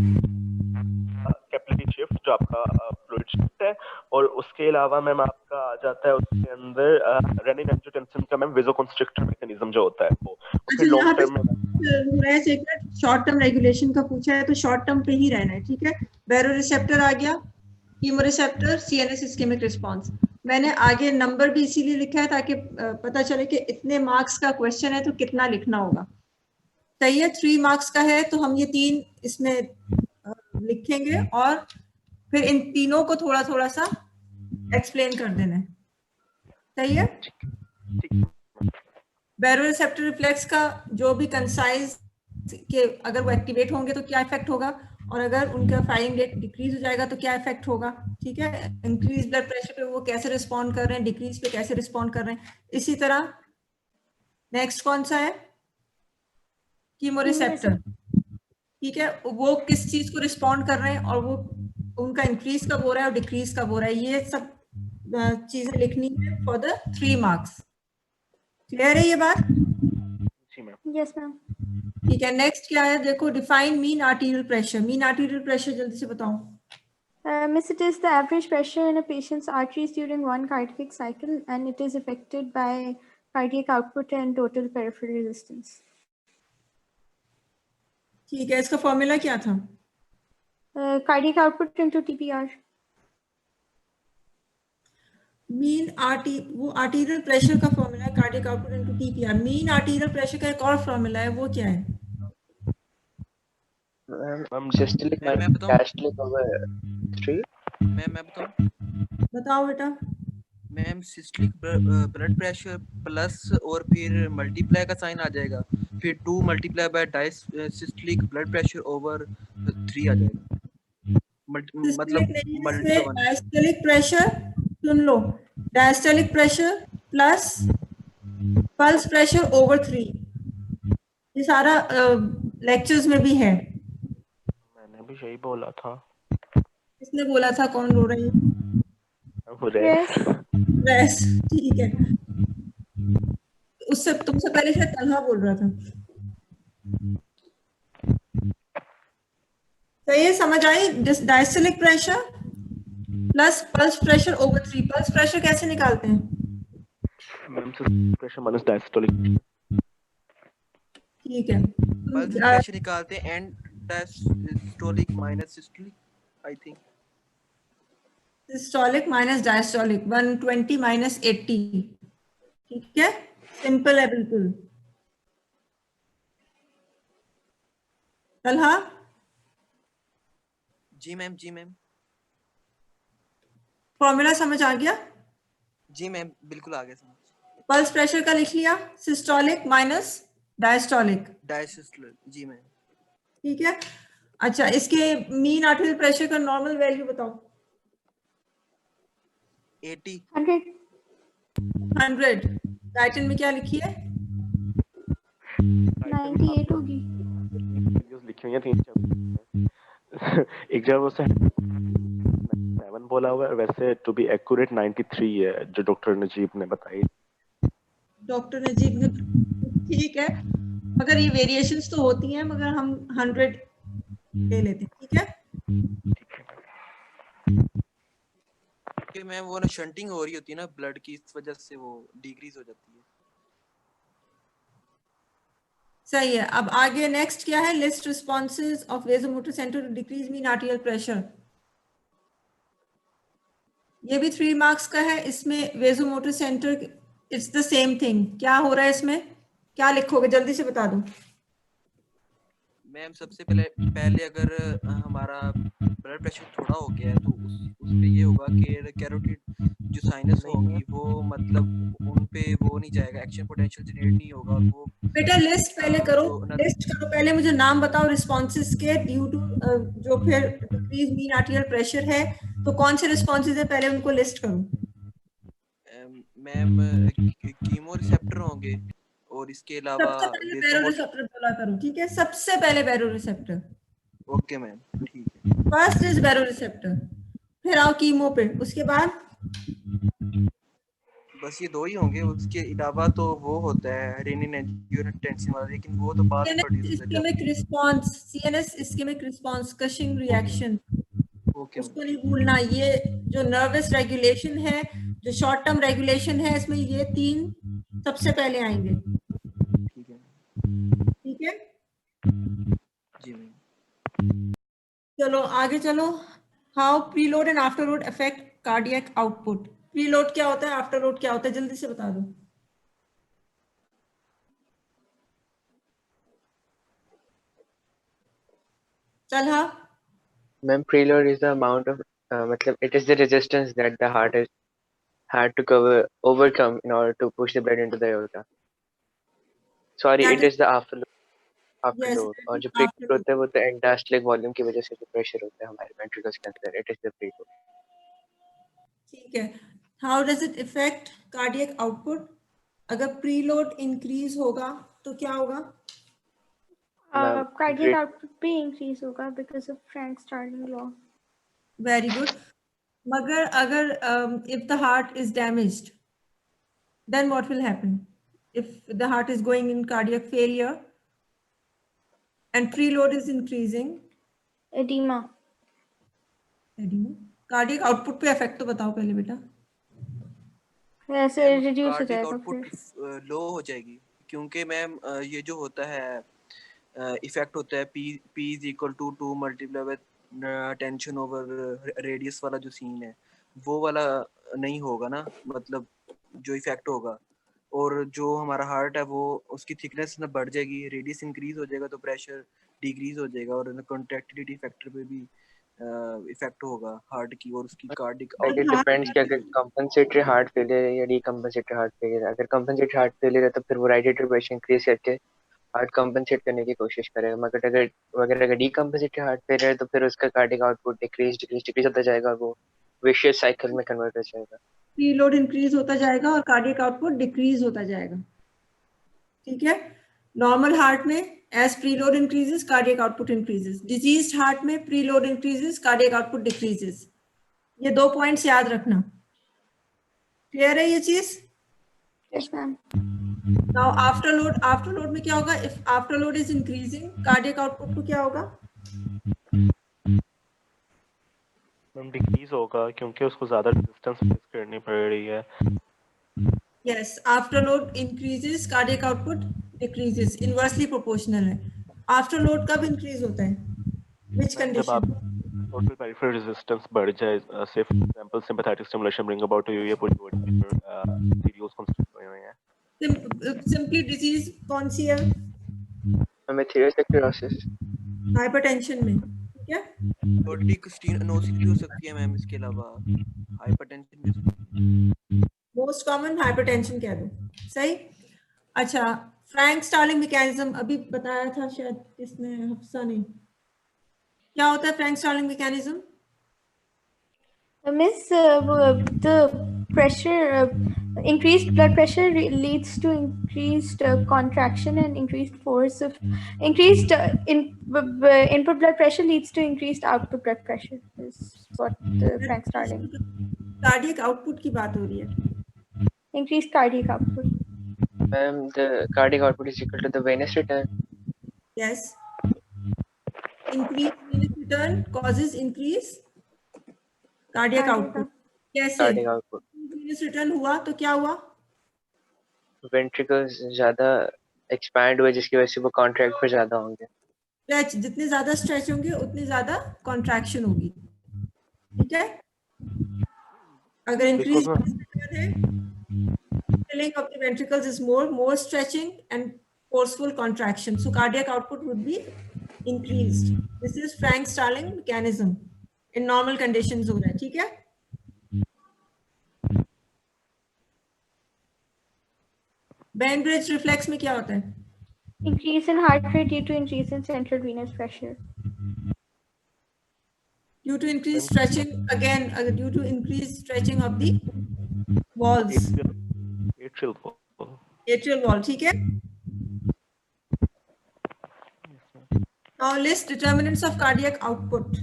कैपिलरी शिफ्ट जो आपका फ्लूइड शिफ्ट है, और उसके अलावा मैम आपका आ जाता है उसके अंदर रेनिन एंजियोटेंसिन का मैम वेसोकंस्ट्रिक्टर मैकेनिज्म जो होता है वो। फिर लॉन्ग टर्म में
शॉर्ट टर्म रेगुलेशन का पूछा है तो शॉर्ट टर्म पे ही रहना है। ठीक है, बैरोरिसेप्टर आ गया, कीमोरेसेप्टर, सीएनएस इस्केमिक रिस्पांस। मैंने आगे नंबर भी इसीलिए लिखा है ताकि पता चले कि इतने मार्क्स का क्वेश्चन है तो कितना लिखना होगा। सही है, 3 मार्क्स का है तो हम ये 3 इसमें लिखेंगे और फिर इन तीनों को थोड़ा थोड़ा सा एक्सप्लेन कर देना है। सही है? बैरोरिसेप्टर रिफ्लेक्स का जो भी कंसाइज के अगर वो एक्टिवेट होंगे तो क्या इफेक्ट होगा, और अगर उनका फायरिंग रेट डिक्रीज हो जाएगा तो क्या इफेक्ट होगा। ठीक है, इंक्रीज ब्लड प्रेशर पे वो कैसे रिस्पॉन्ड कर रहे हैं, डिक्रीज पे कैसे रिस्पॉन्ड कर रहे हैं। इसी तरह नेक्स्ट कौन सा है? कीमोरेसेप्टर। ठीक है, वो किस चीज को रिस्पॉन्ड कर रहे हैं और वो उनका इंक्रीज कब हो रहा है और डिक्रीज कब हो रहा है, ये सब चीजें लिखनी है फॉर द 3 मार्क्स। क्लियर है ये बात?
जी मैम।
Yes, ma'am.
ठीक है, नेक्स्ट क्या है देखो, define mean arterial pressure. Mean arterial pressure जल्दी से बताओ।
Miss, it is the average pressure in a patient's arteries during one cardiac cycle, and it is affected by cardiac output and total peripheral resistance.
ठीक है, इसका formula क्या था?
Cardiac output into TPR.
Mean वो arterial pressure का formula है cardiac output into TPR. Mean arterial pressure का एक और फॉर्मूला है, वो क्या है?
मैम सिस्टोलिक
मैं बताऊं?
Diastolic over 3।
मैं बताऊं?
बताओ बेटा।
Ma'am systolic blood pressure plus और फिर मल्टीप्लाई का साइन आ जाएगा, फिर 2 multiply by systolic blood pressure over 3 आ जाएगा। मतलब
डायस्टोलिक प्रेशर, सुन लो, diastolic pressure plus pulse pressure over 3, ये सारा लेक्चर्स में भी है।
मैंने भी यही बोला था।
किसने बोला था? कौन बोल रही है? रेस। ठीक है, उससे तुमसे पहले शायद तन्हा बोल रहा था। तो ये समझ आई? Diastolic pressure plus pulse pressure over 3। Pulse pressure कैसे निकालते हैं?
Ma'am pressure minus diastolic.
ठीक है,
पल्स प्रेशर निकालते हैं and diastolic minus systolic, I think.
Systolic minus diastolic 120 minus 80। ठीक है, सिंपल है बिल्कुल। तलहा?
जी मैम, जी मैम।
फॉर्मूला समझ आ गया?
जी मैम, बिल्कुल आ गया समझ।
पल्स प्रेशर का लिख लिया, सिस्टोलिक माइनस डायस्टोलिक।
डायस्टोलिक, जी मैम।
ठीक है, अच्छा इसके मीन आर्टेरियल प्रेशर का नॉर्मल वैल्यू बताओ।
80।
100। टाइटन में क्या लिखी है?
98 होगी।
लिखी हुई है 3 एक जगह उसे 7 बोला हुआ है, वैसे टू बी एक्यूरेट 93 है जो डॉक्टर नजीब ने बताई।
डॉक्टर नजीब ने, ठीक है, मगर ये वेरिएशंस तो होती हैं, मगर हम 100 ले लेते हैं। ठीक है,
कि मैम वो ना शंटिंग हो रही होती है ना ब्लड की, इस वजह से वो डिक्रीज हो जाती है।
सही है। अब आगे नेक्स्ट क्या है? List responses of vasomotor centre to decrease mean arterial pressure. ये भी 3 मार्क्स का है। इसमें vasomotor centre, it's the same thing. क्या हो रहा है इसमें? क्या लिखोगे? जल्दी से बता दो।
मैम सबसे पहले अगर हमारा ब्लड प्रेशर थोड़ा हो गया है तो उस पे ये होगा कि कैरोटिड जो साइनस होंगी वो मतलब उन पे वो नहीं जाएगा, एक्शन पोटेंशियल जनरेट नहीं होगा। और वो
बेटा लिस्ट पहले करो, लिस्ट करो पहले। मुझे नाम बताओ रिस्पॉन्सेज के ड्यू टू जो फिर डिक्रीज मीन आर्टेरियल प्रेशर है, तो कौन से रिस्पॉन्सेज है पहले उनको लिस्ट करो।
मैम कीमो रिसेप्टर होंगे और इसके अलावा
सबसे पहले बैरो रिसेप्टर बोला करो। ठीक है, सबसे पहले बैरो रिसेप्टर।
ओके मैम, ठीक है।
फर्स्ट इज बैरो रिसेप्टर, फिर आओ कीमो पे, उसके बाद
बस ये 2 ही होंगे। उसके अलावा तो वो होता है रेनिन एंजियोटेंसिन वाला, लेकिन वो तो बाद में प्रोड्यूस होता है।
Ischaemic response, CNS ischaemic response, Cushing reaction, उसको नहीं भूलना। ये जो नर्वस रेगुलेशन है, जो शॉर्ट टर्म रेगुलेशन है, इसमें ये 3 सबसे पहले आएंगे। ठीक है
जी मैम।
चलो आगे चलो। How preload and after load affect cardiac output. Preload क्या होता है, आफ्टर लोड क्या होता है, जल्दी से बता दो। चल हाँ।
Ma'am, preload is the amount of मतलब it is the resistance that the heart has had to overcome in order to push the blood into the aorta. Sorry, it is the afterload। और जो preload होता है वो तो end diastolic volume की वजह से जो pressure होता है हमारे ventricles के अंदर, it is the preload।
ठीक है, how does it affect cardiac output? अगर preload increase होगा तो क्या होगा?
Cardiac output भी increase होगा because of Frank Starling law.
Very good. मगर अगर if the heart is damaged, then what will happen? If the heart is going in cardiac failure and preload is increasing,
edema.
Cardiac output पे effect तो बताओ पहले बेटा।
वैसे reduce हो
cardiac
जाएगा
आउटपुट
फिर।
लो हो जाएगी क्योंकि मैम ये जो होता है इफेक्ट होता है P is equal to 2 multiply with tension over radius वाला जो सीन है वो वाला नहीं होगा ना, मतलब जो इफेक्ट होगा, और जो हमारा हार्ट है वो उसकी थिकनेस ना बढ़ जाएगी, रेडियस इंक्रीज हो जाएगा तो प्रेशर डिक्रीज हो जाएगा और कॉन्ट्रैक्टिलिटी फैक्टर पे भी इफेक्ट होगा हार्ट की और उसकी कार्डिक
इट डिपेंड्स कि अगर कंपनसेटरी हार्ट फेलियर है या डीकंपनसेटरी हार्ट फेलियर है। अगर कंपनसेटरी हार्ट फेलियर है तो फिर वो राइट एट्रियल प्रेशर इंक्रीज करके हार्ट कंपनसेट करने की कोशिश करेगा, मगर अगर डीकंपनसेटरी हार्ट फेलियर है तो फिर उसका कार्डिक आउटपुट डिक्रीज होता जाएगा, वो विशियस साइकिल में कन्वर्ट हो जाएगा।
प्रीलोड इंक्रीज होता जाएगा और कार्डियक आउटपुट डिक्रीज होता जाएगा। ठीक है, नॉर्मल हार्ट में as preload increases cardiac output increases, diseased heart में preload increases cardiac output decreases। ये 2 पॉइंट्स याद रखना। क्लियर है ये चीज?
Yes, ma'am.
Now afterload में क्या होगा? If afterload is increasing, cardiac output को क्या होगा?
मैम डिक्रीज होगा क्योंकि उसको ज्यादा रेजिस्टेंस फेस करनी पड़ रही है।
Yes, afterload increases, cardiac output decreases, inversely proportional है। Afterload कब increase होता है? Which
जब आप
condition?
टोटल पेरिफेरल रेजिस्टेंस बढ़ जाए, say for example sympathetic stimulation bring about to ये पूरी बॉडी में सीरियस कंस्ट्रक्ट हुए हैं।
Simply disease कौन सी है?
हमें एथेरोस्क्लेरोसिस,
हाइपरटेंशन में। ठीक है,
कार्डिक स्टेनोसिस भी हो सकती है मैम, इसके अलावा हाइपरटेंशन भी।
मोस्ट कॉमन हाइपरटेंशन कह दो। सही। अच्छा, फ्रैंक स्टार्लिंग मैकेनिज्म अभी बताया था शायद किसने, हफ्सा ने। क्या होता है Frank Starling mechanism?
Miss, the pressure, increased blood pressure leads to increased contraction and increased force of increased input blood pressure leads to increased output blood pressure. Is what Frank Starling.
Cardiac output की बात हो रही है।
Increased cardiac output.
the cardiac output is equal to the venous return.
Yes. Increased venous return causes increase cardiac output. कैसे?
Cardiac output
venous return हुआ तो क्या हुआ?
वेंट्रिकल्स ज्यादा एक्सपैंड हुए जिसकी वजह से वो कॉन्ट्रैक्ट पर ज्यादा होंगे।
स्ट्रेच, जितने ज्यादा स्ट्रेच होंगे उतनी ज्यादा कॉन्ट्रैक्शन होगी। ठीक है, अगर इंक्रीज है filling of the ventricles is more stretching and forceful contraction, so cardiac output would be increased. This is Frank Starling mechanism in normal conditions हो रहा है। ठीक है, Bain bridge reflex में क्या होता है?
Increase in heart rate due to increase in central venous pressure.
Due to increased stretching, again due to increased stretching of the walls,
atrial wall.
Atrial wall। ठीक है, now list determinants of cardiac output।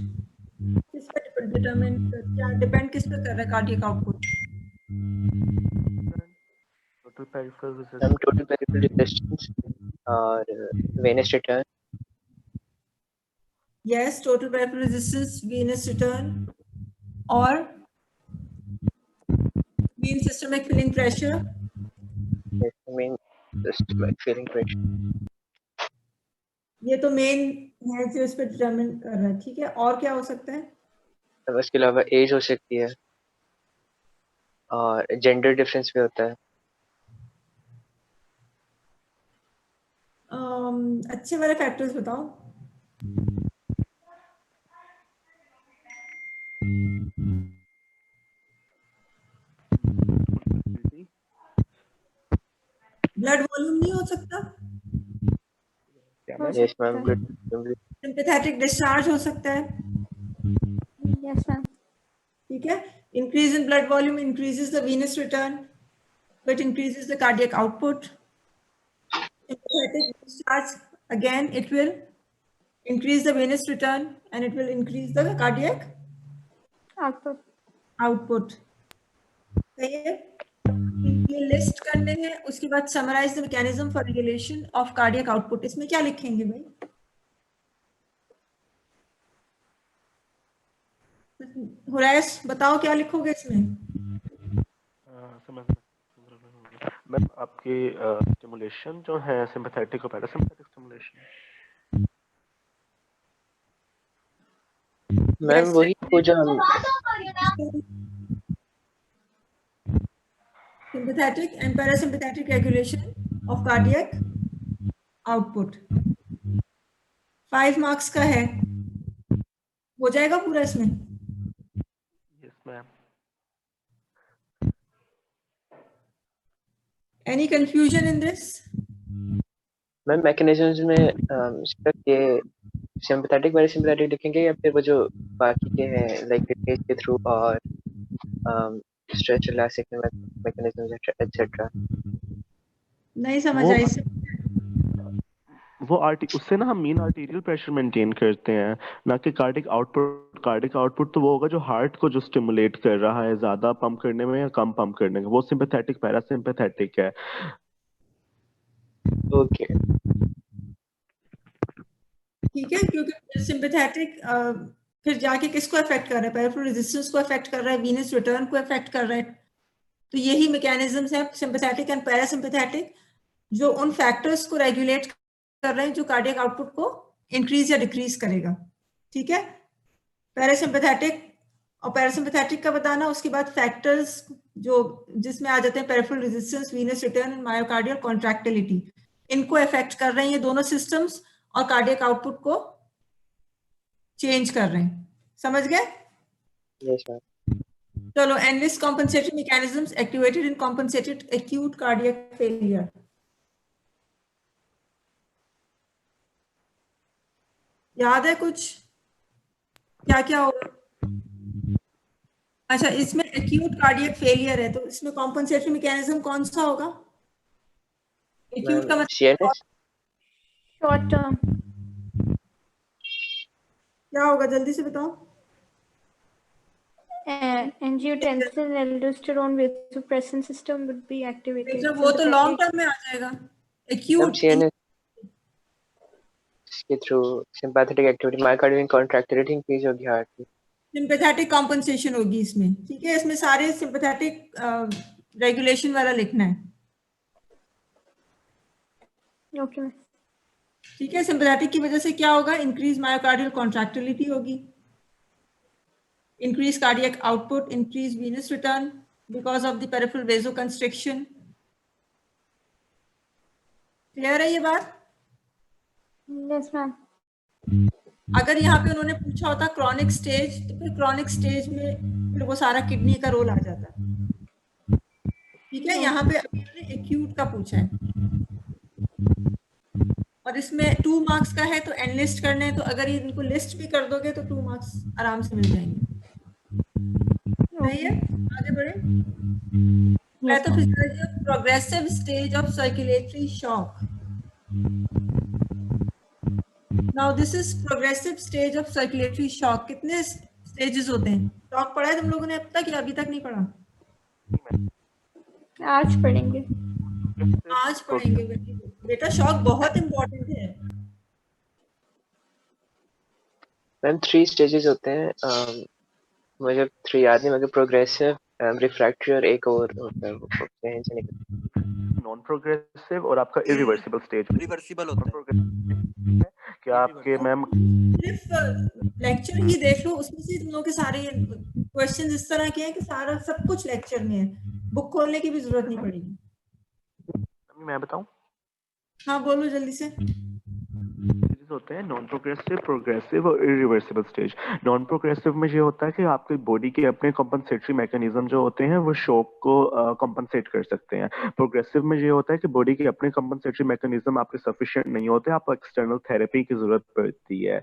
किस पे determine क्या depend किस पे कर रहा है cardiac output?
Total peripheral
resistance और venous return।
Yes, total peripheral resistance, venous return, और mean systemic filling pressure।
mean systemic filling pressure।
ये तो मेन है जो इस पे डिटरमिन कर रहा है। ठीक है, और क्या हो सकता है?
उसके अलावा एज हो सकती है और जेंडर डिफरेंस भी होता है।
अच्छे वाले फैक्टर्स बताओ। ब्लड वॉल्यूम नहीं हो सकता?
Yes, ma'am.
सिंपैथेटिक डिस्चार्ज हो सकता है?
Yes, ma'am.
ठीक है, increase in blood volume increases the venous return, but increases the cardiac output. Sympathetic discharge, again it will increase the venous return and it will increase the cardiac
output.
Output, सही है। ये list करने हैं, उसके बाद summarise the mechanism for regulation of cardiac output. इसमें क्या लिखेंगे भाई? हुरैस बताओ क्या लिखोगे इसमें?
मैम आपके स्टिमुलेशन जो है सिंपैथेटिक और पैरासिम्पैथिक स्टिमुलेशन।
मैम वही वो जो हम
sympathetic and parasympathetic regulation of cardiac output 5 marks का है, हो जाएगा पूरा इसमें?
Yes ma'am.
Any confusion in this?
Ma'am mechanisms में सिर्फ ये सिंपैथेटिक पैरासिम्पैथेटिक लिखेंगे या फिर वो जो बाकी के हैं लाइक रिलीज के थ्रू और स्ट्रेस रिलैक्सेशन मैकेनिज्म्स एटसेट्रा?
नहीं समझ आई इससे।
वो उससे ना हम मीन आर्टीरियल प्रेशर मेंटेन करते हैं, ना कि कार्डिक आउटपुट। कार्डिक आउटपुट तो वो होगा जो हार्ट को जो स्टिमुलेट कर रहा है ज्यादा पंप करने में या कम पंप करने में, वो सिंपैथेटिक पैरासिम्पैथेटिक है।
ओके
ठीक है, क्योंकि सिंपैथेटिक फिर जाके किसको अफेक्ट कर रहा है? पेरिफेरल रेजिस्टेंस को अफेक्ट कर रहा है, वीनस रिटर्न को अफेक्ट कर रहा है। तो यही मैकेनिज्म्स हैं सिंपैथेटिक एंड पैरासिम्पैथेटिक, जो उन फैक्टर्स को रेगुलेट कर रहे हैं जो कार्डियक आउटपुट को इंक्रीज या डिक्रीज करेगा। ठीक है, पैरासिम्पैथेटिक और पैरासिम्पैथेटिक का बताना, उसके बाद फैक्टर्स जो जिसमें आ जाते हैं peripheral resistance, venous return and myocardial contractility, इनको अफेक्ट कर रहे हैं ये दोनों सिस्टम्स और कार्डियक आउटपुट को चेंज कर रहे हैं। समझ गए?
Yes ma'am.
चलो, enlist compensatory mechanisms activated in compensated acute cardiac failure. याद है कुछ क्या क्या होगा? अच्छा, इसमें एक्यूट कार्डियक फेलियर है तो इसमें कॉम्पनसेटरी मैकेनिज्म कौन सा होगा? एक्यूट का मतलब
शॉर्ट टर्म
क्या होगा? जल्दी से बताओ।
angiotensin aldosterone vasopressin system would be activated.
जब वो तो लॉन्ग टर्म में आ जाएगा। एक्यूट
के through sympathetic activity myocardial contractility increase होगी हार्ट की।
सिंपैथेटिक कॉम्पनसेशन होगी इसमें। ठीक है, इसमें सारे सिंपैथेटिक रेगुलेशन वाला लिखना है।
ओके।
ठीक है, सिंपैथेटिक की वजह से क्या होगा? इंक्रीज मायोकार्डियल कॉन्ट्रैक्टिलिटी होगी, increase cardiac output, increase venous return because of the peripheral vasoconstriction. Clear है ये बात?
Yes ma'am.
अगर यहाँ पे उन्होंने पूछा होता क्रॉनिक स्टेज, तो फिर क्रॉनिक स्टेज में फिर वो सारा किडनी का रोल आ जाता। ठीक है, यहाँ पे उन्होंने एक्यूट का पूछा है और इसमें 2 मार्क्स का है तो एनलिस्ट करने हैं, तो अगर इनको लिस्ट भी कर दोगे तो 2 मार्क्स आराम से मिल जाएंगे। सही है, आगे बढ़े। Pathophysiology of progressive stage of circulatory shock. Now this is progressive stage of circulatory shock. कितने स्टेजेस होते हैं? शॉक पढ़ा है तुम लोगों ने अब तक या अभी तक नहीं पढ़ा?
आज पढ़ेंगे।
आज पढ़ेंगे बेटा, शॉक बहुत इंपॉर्टेंट है।
मैम 3 स्टेजेस होते हैं, मुझे 3 याद नहीं, मगर प्रोग्रेसिव, रिफ्रैक्टरी और एक और होता है, वो कहीं से निकल
नॉन प्रोग्रेसिव और आपका इरिवर्सिबल स्टेज।
रिवर्सिबल होता है
क्या आपके मैम
सिर्फ लेक्चर ही देख लो, उसमें से तुम लोगों के सारे क्वेश्चंस इस तरह के हैं कि सारा सब कुछ लेक्चर में है, बुक खोलने की भी जरूरत नहीं पड़ेगी।
मैं बताऊं?
हाँ बोलो जल्दी से।
होते हैं नॉन प्रोग्रेसिव, प्रोग्रेसिव और इरिवर्सिबल स्टेज। नॉन प्रोग्रेसिव में ये होता है कि आपकी बॉडी के अपने कॉम्पनसेटरी मैकेनिज्म जो होते हैं वो शॉक को कॉम्पनसेट कर सकते हैं। प्रोग्रेसिव में ये होता है कि बॉडी के अपने कॉम्पनसेटरी मैकेनिज्म आपके सफिशिएंट नहीं होते, आपको एक्सटर्नल थेरेपी की जरूरत पड़ती है,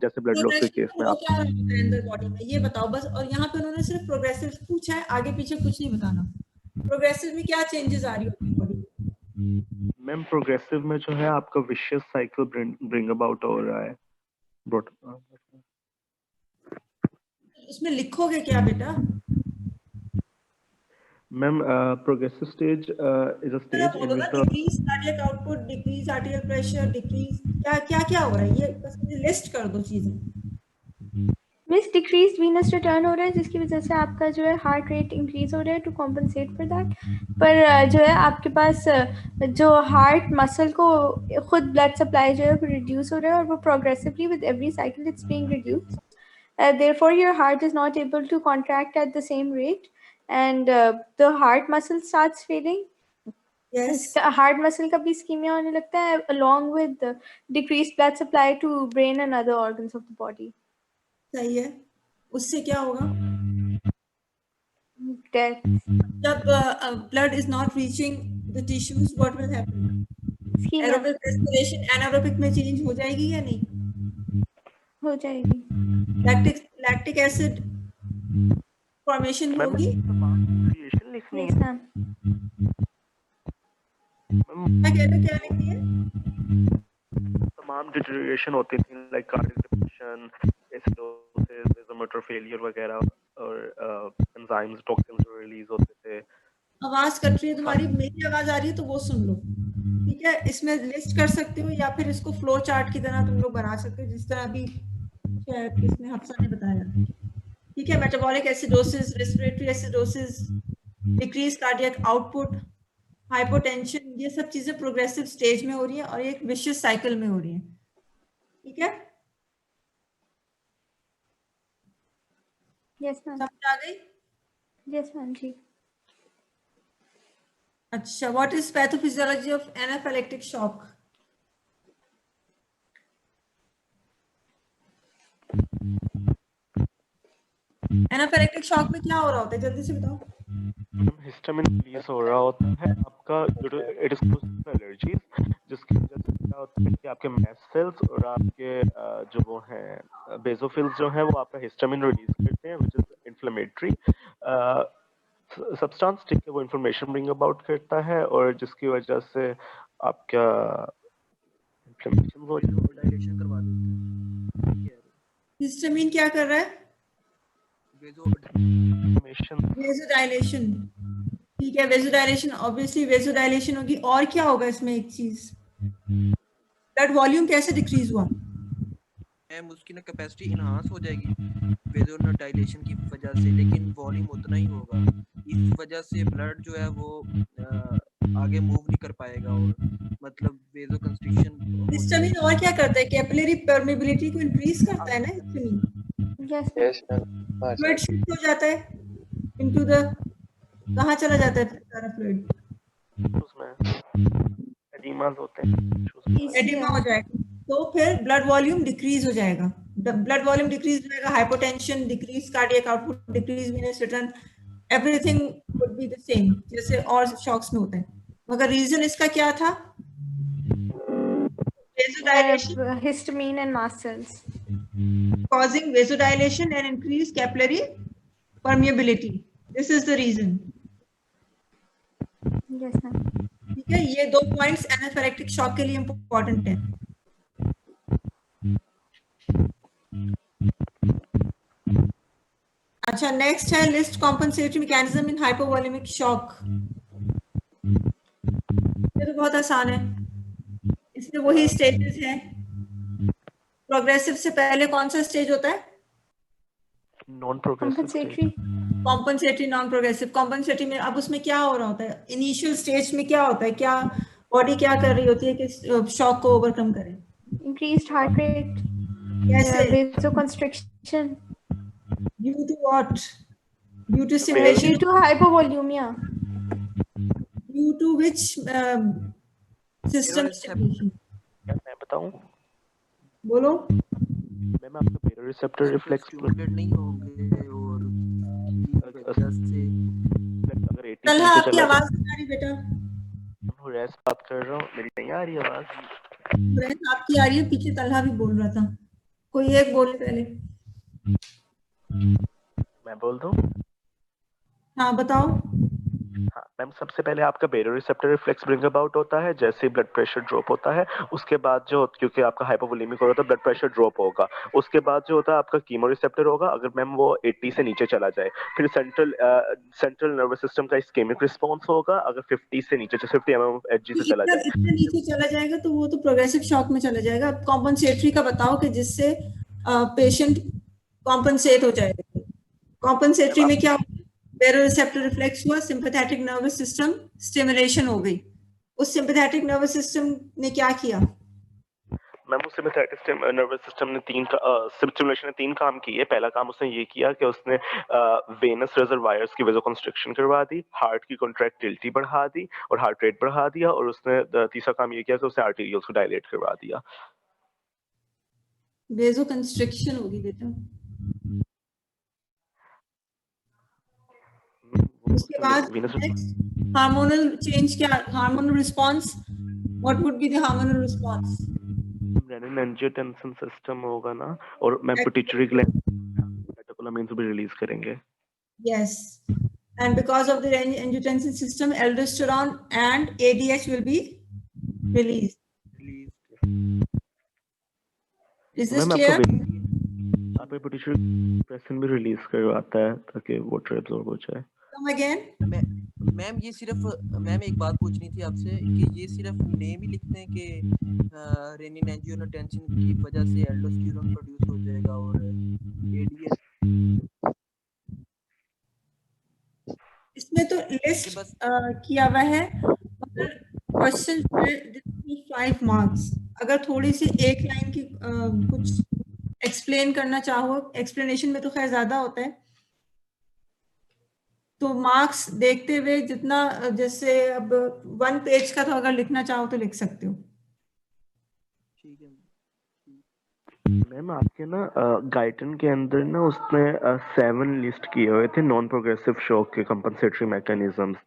जैसे ब्लड लॉस के केस में।
क्या होता है अंदर बॉडी में ये बताओ बस। और यहाँ पे उन्होंने सिर्फ प्रोग्रेसिव पूछा है, आगे पीछे कुछ नहीं बताना। प्रोग्रेसिव में क्या चेंजेस आ रही होती है बॉडी में?
मैम प्रोग्रेसिव में जो है आपका विशियस साइकिल ब्रिंग अबाउट हो रहा है।
उसमें लिखोगे क्या बेटा?
Ma'am, progressive stage is a stage in
बोलो ना,
which the
decrease cardiac output, decrease आर्टियल pressure, decrease क्या क्या क्या हो रहा है, ये बस मुझे लिस्ट कर दो चीजें।
मिस डिक्रीज वीनस रिटर्न हो रहा है जिसकी वजह से आपका जो है हार्ट रेट इंक्रीज हो रहा है टू कॉम्पनसेट फॉर दैट। पर जो है आपके पास जो हार्ट मसल को खुद ब्लड सप्लाई जो है वो रिड्यूस हो रहा है और वो progressively with every cycle it's being reduce. Therefore your heart is not able to contract at the same rate and the heart muscle starts failing.
Yes.
Heart muscle का भी ischemia होने लगता है along with the decreased blood supply to brain and other organs of the body.
सही है, उससे क्या होगा?
Death.
जब blood is not reaching the tissues, what will happen? Aerobic respiration anaerobic में change हो जाएगी या नहीं?
हो जाएगी।
लैक्टिक एसिड फॉर्मेशन होगी।
Yes, ma'am.
क्या लिखती है?
तमाम डिटेरियोरेशन होती थी like cardiac depression, acidosis, vasomotor failure वगैरह और एंजाइम्स टॉक्सिन्स जो रिलीज होते थे।
आवाज कट रही है तुम्हारी, मेरी आवाज आ रही है तो वो सुन लो, ठीक है? इसमें लिस्ट कर सकते हो या फिर इसको फ्लो चार्ट की तरह तुम लोग बना सकते हो जिस तरह अभी शायद इसमें हफ्सा ने बताया, ठीक है? Metabolic acidosis, respiratory acidosis, decrease cardiac output, hypotension, ये सब चीजें प्रोग्रेसिव स्टेज में हो रही है और एक विशियस साइकिल में हो रही है, ठीक है?
Yes, ma'am.
समझ आ गई?
Yes, ma'am जी।
अच्छा, what is pathophysiology of anaphylactic shock? Anaphylactic shock में क्या हो रहा होता है, जल्दी से बताओ।
हिस्टामिन रिलीज हो रहा होता है आपका, इट इज कॉज्ड एलर्जीज, जिसकी वजह से क्या होता है कि आपके मैस्ट सेल्स और आपके जो वो हैं बेसोफिल्स जो हैं वो आपका हिस्टामिन रिलीज करते हैं व्हिच इज इन्फ्लेमेटरी सब्सटेंस, ठीक है? वो इन्फ्लेमेशन ब्रिंग अबाउट करता है और जिसकी वजह से आपका इन्फ्लेमेशन हो रही है, डायलेशन करवा देता है।
हिस्टामिन क्या कर रहा है? वेसोडाइलेशन, ठीक है? वेसोडाइलेशन, ऑब्वियसली वेसोडाइलेशन होगी, और क्या होगा इसमें? एक चीज, ब्लड वॉल्यूम कैसे डिक्रीज हुआ?
उसकी ना कैपेसिटी इनहांस हो जाएगी वेसोडाइलेशन की वजह से, लेकिन वॉल्यूम उतना ही होगा। इस वजह से ब्लड जो है वो आगे मूव नहीं कर पाएगा और मतलब वेसो कंस्ट्रिक्शन।
हिस्टामिन और क्या करता है? कैपिलरी परमेबिलिटी को इंक्रीज करता है ना हिस्टामिन।
Yes,
फ्लूइड शिफ्ट हो जाता है इनटू द, कहाँ चला जाता है सारा फ्लूइड?
उसमें एडिमास होते हैं,
एडिमा हो जाएगा तो फिर ब्लड वॉल्यूम डिक्रीज हो जाएगा। ब्लड वॉल्यूम डिक्रीज हो जाएगा, hypotension, decrease cardiac output, decrease venous return, everything would be the same जैसे और शॉक्स में होता है। मगर रीजन इसका क्या था? Vasodilation,
histamine and mast cells
causing vasodilation and increased capillary permeability. This is the reason.
Yes, ma'am.
ठीक है, ये 2 पॉइंट्स एनाफिलेक्टिक शॉक के लिए इंपॉर्टेंट है। अच्छा, नेक्स्ट है list compensatory mechanism in hypovolaemic shock. ये तो बहुत आसान है, इसमें वही स्टेजेस हैं। प्रोग्रेसिव से पहले कौन सा स्टेज होता है?
Non progressive,
compensatory, non progressive. Compensatory में अब उसमें क्या हो रहा होता है? इनिशियल स्टेज में क्या होता है? क्या बॉडी क्या कर रही होती है कि शॉक को ओवरकम करे?
increased heart rate,
कैसे?
vasoconstriction
Due to what? Due to stimulation,
due to hypovolemia,
due to which system stimulation?
क्या मैं बताऊं?
बोलो।
मैम आपका बेरो रिसेप्टर रिफ्लेक्स
स्टिमुलेट नहीं होंगे और
अगर 80
तलहा, आपकी आवाज नहीं आ रही बेटा।
रेस बात कर रहा हूँ, मेरी नहीं आ रही आवाज?
आपकी आ रही है, पीछे तलहा भी बोल रहा था। कोई एक बोले पहले।
मैं बोल दूं?
हाँ बताओ।
हाँ मैम, सबसे पहले आपका बेरोरिसेप्टर रिफ्लेक्स ब्रिंग अबाउट होता है जैसे ही ब्लड प्रेशर ड्रॉप होता है। उसके बाद जो, क्योंकि आपका हाइपोवोलेमिक हो रहा था, ब्लड प्रेशर ड्रॉप होगा। उसके बाद जो होता है आपका कीमोरिसेप्टर होगा, अगर मैम वो 80 से नीचे चला जाए। फिर सेंट्रल नर्वस सिस्टम का इस्केमिक रिस्पॉन्स होगा, अगर 50 से नीचे, 50 mmHg से चला जाए।
इतना नीचे चला जाएगा तो वो तो प्रोग्रेसिव शॉक में चला जाएगा। अब कॉम्पनसेटरी का बताओ कि जिससे पेशेंट कॉम्पनसेट हो जाएगा। कॉम्पनसेटरी में क्या होगा? बेरोरिसेप्टर रिफ्लेक्स हुआ, सिंपैथेटिक नर्वस सिस्टम स्टिमुलेशन हो गई। उस सिंपैथेटिक नर्वस सिस्टम ने क्या किया?
मैम उस सिम्पैथेटिक नर्वस सिस्टम ने स्टिमुलेशन ने 3 काम किए। पहला काम उसने ये किया कि उसने वेनस रिजर्वायर्स की वेजोकंस्ट्रिक्शन करवा दी, हार्ट की कॉन्ट्रैक्टिलिटी बढ़ा दी और हार्ट रेट बढ़ा दिया, और उसने तीसरा काम ये किया कि उसने आर्टेरियल्स को डायलेट करवा दिया।
वेजोकंस्ट्रिक्शन होगी बेटा। उसके बाद नेक्स्ट हार्मोनल चेंज क्या? Hormonal response, what would be the hormonal response?
Renin angiotensin system होगा ना, और मैम पिट्यूटरी ग्लैंड कैटेकोलामाइन्स भी रिलीज करेंगे।
Yes, and because of the angiotensin system, aldosterone and ADH will be released. Is this
ma'am
clear?
आपका pituitary प्रेसिन भी release करवाता है ताकि वाटर एब्जॉर्ब हो जाए।
Come again.
मैम ये सिर्फ, मैम एक बात पूछनी थी आपसे कि ये सिर्फ नेम ही लिखते हैं कि रेनिन एंजियोटेंसिन की वजह से एल्डोस्टेरोन प्रोड्यूस हो जाएगा और एडीएच?
इसमें तो लिस्ट किया हुआ है, मगर क्वेश्चन में 5 मार्क्स। अगर थोड़ी सी एक लाइन की कुछ एक्सप्लेन करना चाहो, एक्सप्लेनेशन में तो खैर ज्यादा होता है, तो मार्क्स देखते हुए जितना, जैसे अब 1 पेज का तो अगर लिखना चाहो तो लिख सकते हो।
ठीक है
मैम आपके ना गाइटन के अंदर ना उसने 7 लिस्ट किए हुए थे नॉन प्रोग्रेसिव शॉक के कंपनसेटरी मैकेनिज्म्स।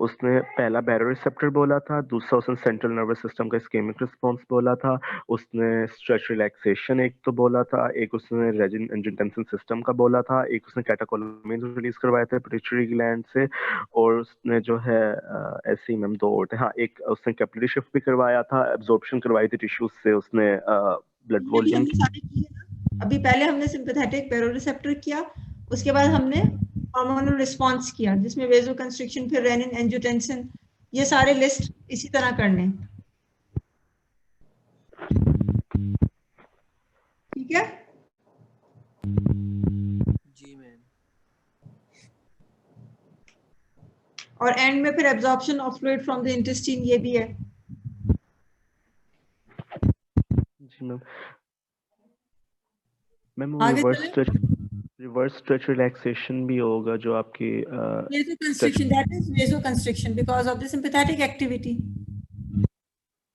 उसने पहला बैरोरिसेप्टर बोला था, दूसरा उसने सेंट्रल नर्वस सिस्टम का इस्केमिक रिस्पांस बोला था, उसने स्ट्रेच रिलैक्सेशन एक तो बोला था, एक उसने रेनिन एंजियोटेंसिन सिस्टम का बोला था, एक उसने कैटेकोलामाइन्स रिलीज करवाए थे पिट्यूटरी ग्लैंड से, और उसने जो है ऐसे ही मैम 2 और थे। हाँ, एक उसने कैपिलरी शिफ्ट भी करवाया था, एब्जॉर्प्शन करवाई थी टिश्यूज से उसने ब्लड वॉल्यूम।
अभी पहले हमने सिंपैथेटिक बैरोरिसेप्टर किया, उसके बाद हमने हार्मोनल रिस्पांस किया जिसमें वेजोकंस्ट्रिक्शन, फिर रेनिन एंजियोटेंसिन, ये सारे लिस्ट इसी तरह करने। ठीक है
जी मैम।
और एंड में फिर absorption of fluid from the intestine, ये भी है।
जी ma'am. Ma'am reverse stretch relaxation भी होगा जो आपकी
vasoconstriction, that is vasoconstriction because of the sympathetic activity.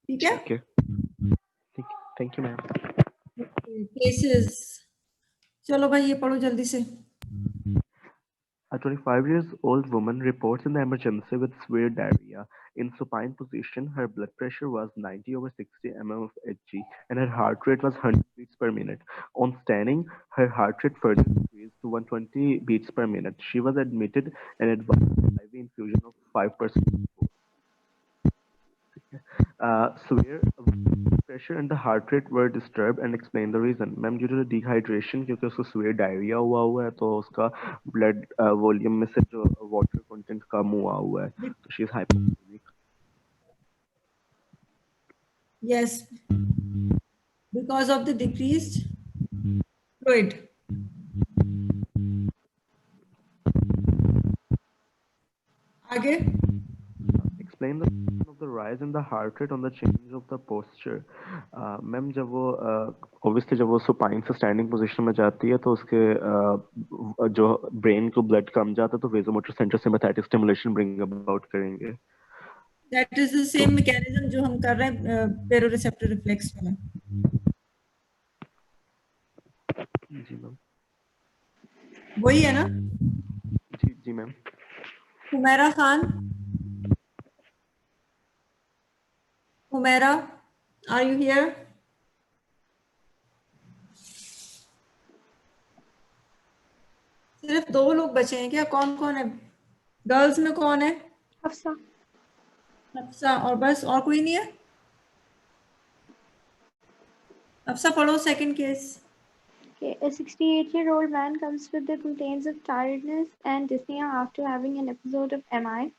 ठीक है?
ठीक है, थैंक यू मैम।
केसेस, चलो भाई ये पढ़ो जल्दी से।
A 25-year-old woman reports in the emergency with severe diarrhea. In supine position, her blood pressure was 90/60 mmHg and her heart rate was 100 beats per minute. On standing, her heart rate further increased to 120 beats per minute. She was admitted and advised IV infusion of 5%. Severe pressure and the heart rate were disturbed and explain the reason. Ma'am due to dehydration, क्योंकि उसको severe diarrhoea हुआ है तो उसका blood volume में से जो water content कम हुआ है, तो she is hypovolaemic.
Yes, because of the decreased fluid. आगे
Explain the reason of the rise in the heart rate on the change of the posture. Ma'am जब वो obviously जब वो सुपाइन से स्टैंडिंग पोजीशन में जाती है तो उसके जो ब्रेन को ब्लड कम जाता है तो vasomotor centre sympathetic stimulation bring about करेंगे।
that is the same mechanism जो हम कर रहे हैं बैरोरिसेप्टर रिफ्लेक्स वाला।
जी मैम।
वही है ना?
जी ma'am.
Humaira Khan, Humaira, are you here? सिर्फ 2 लोग बचे हैं क्या? कौन कौन है? गर्ल्स में कौन है?
Hafsa.
हफ्सा, और बस, और कोई नहीं है? हफ्सा पढ़ो second case.
Okay, a 68-year-old man comes with the complaints of tiredness and dyspnea after having an episode of MI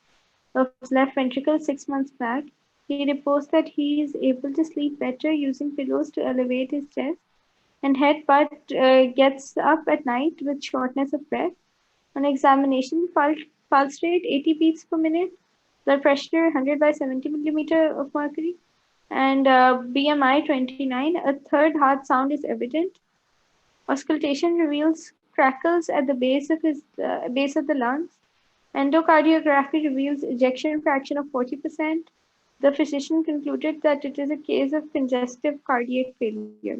of his left ventricle 6 months back. He reports that he is able to sleep better using pillows to elevate his chest and head, but gets up at night with shortness of breath. On examination, pulse rate 80 beats per minute, blood pressure 100 by 70 millimeter of mercury, and BMI 29. A third heart sound is evident. Auscultation reveals crackles at the base of his base of the lungs. Endocardiography reveals ejection fraction of 40%. The physician concluded that it is a case of congestive cardiac failure.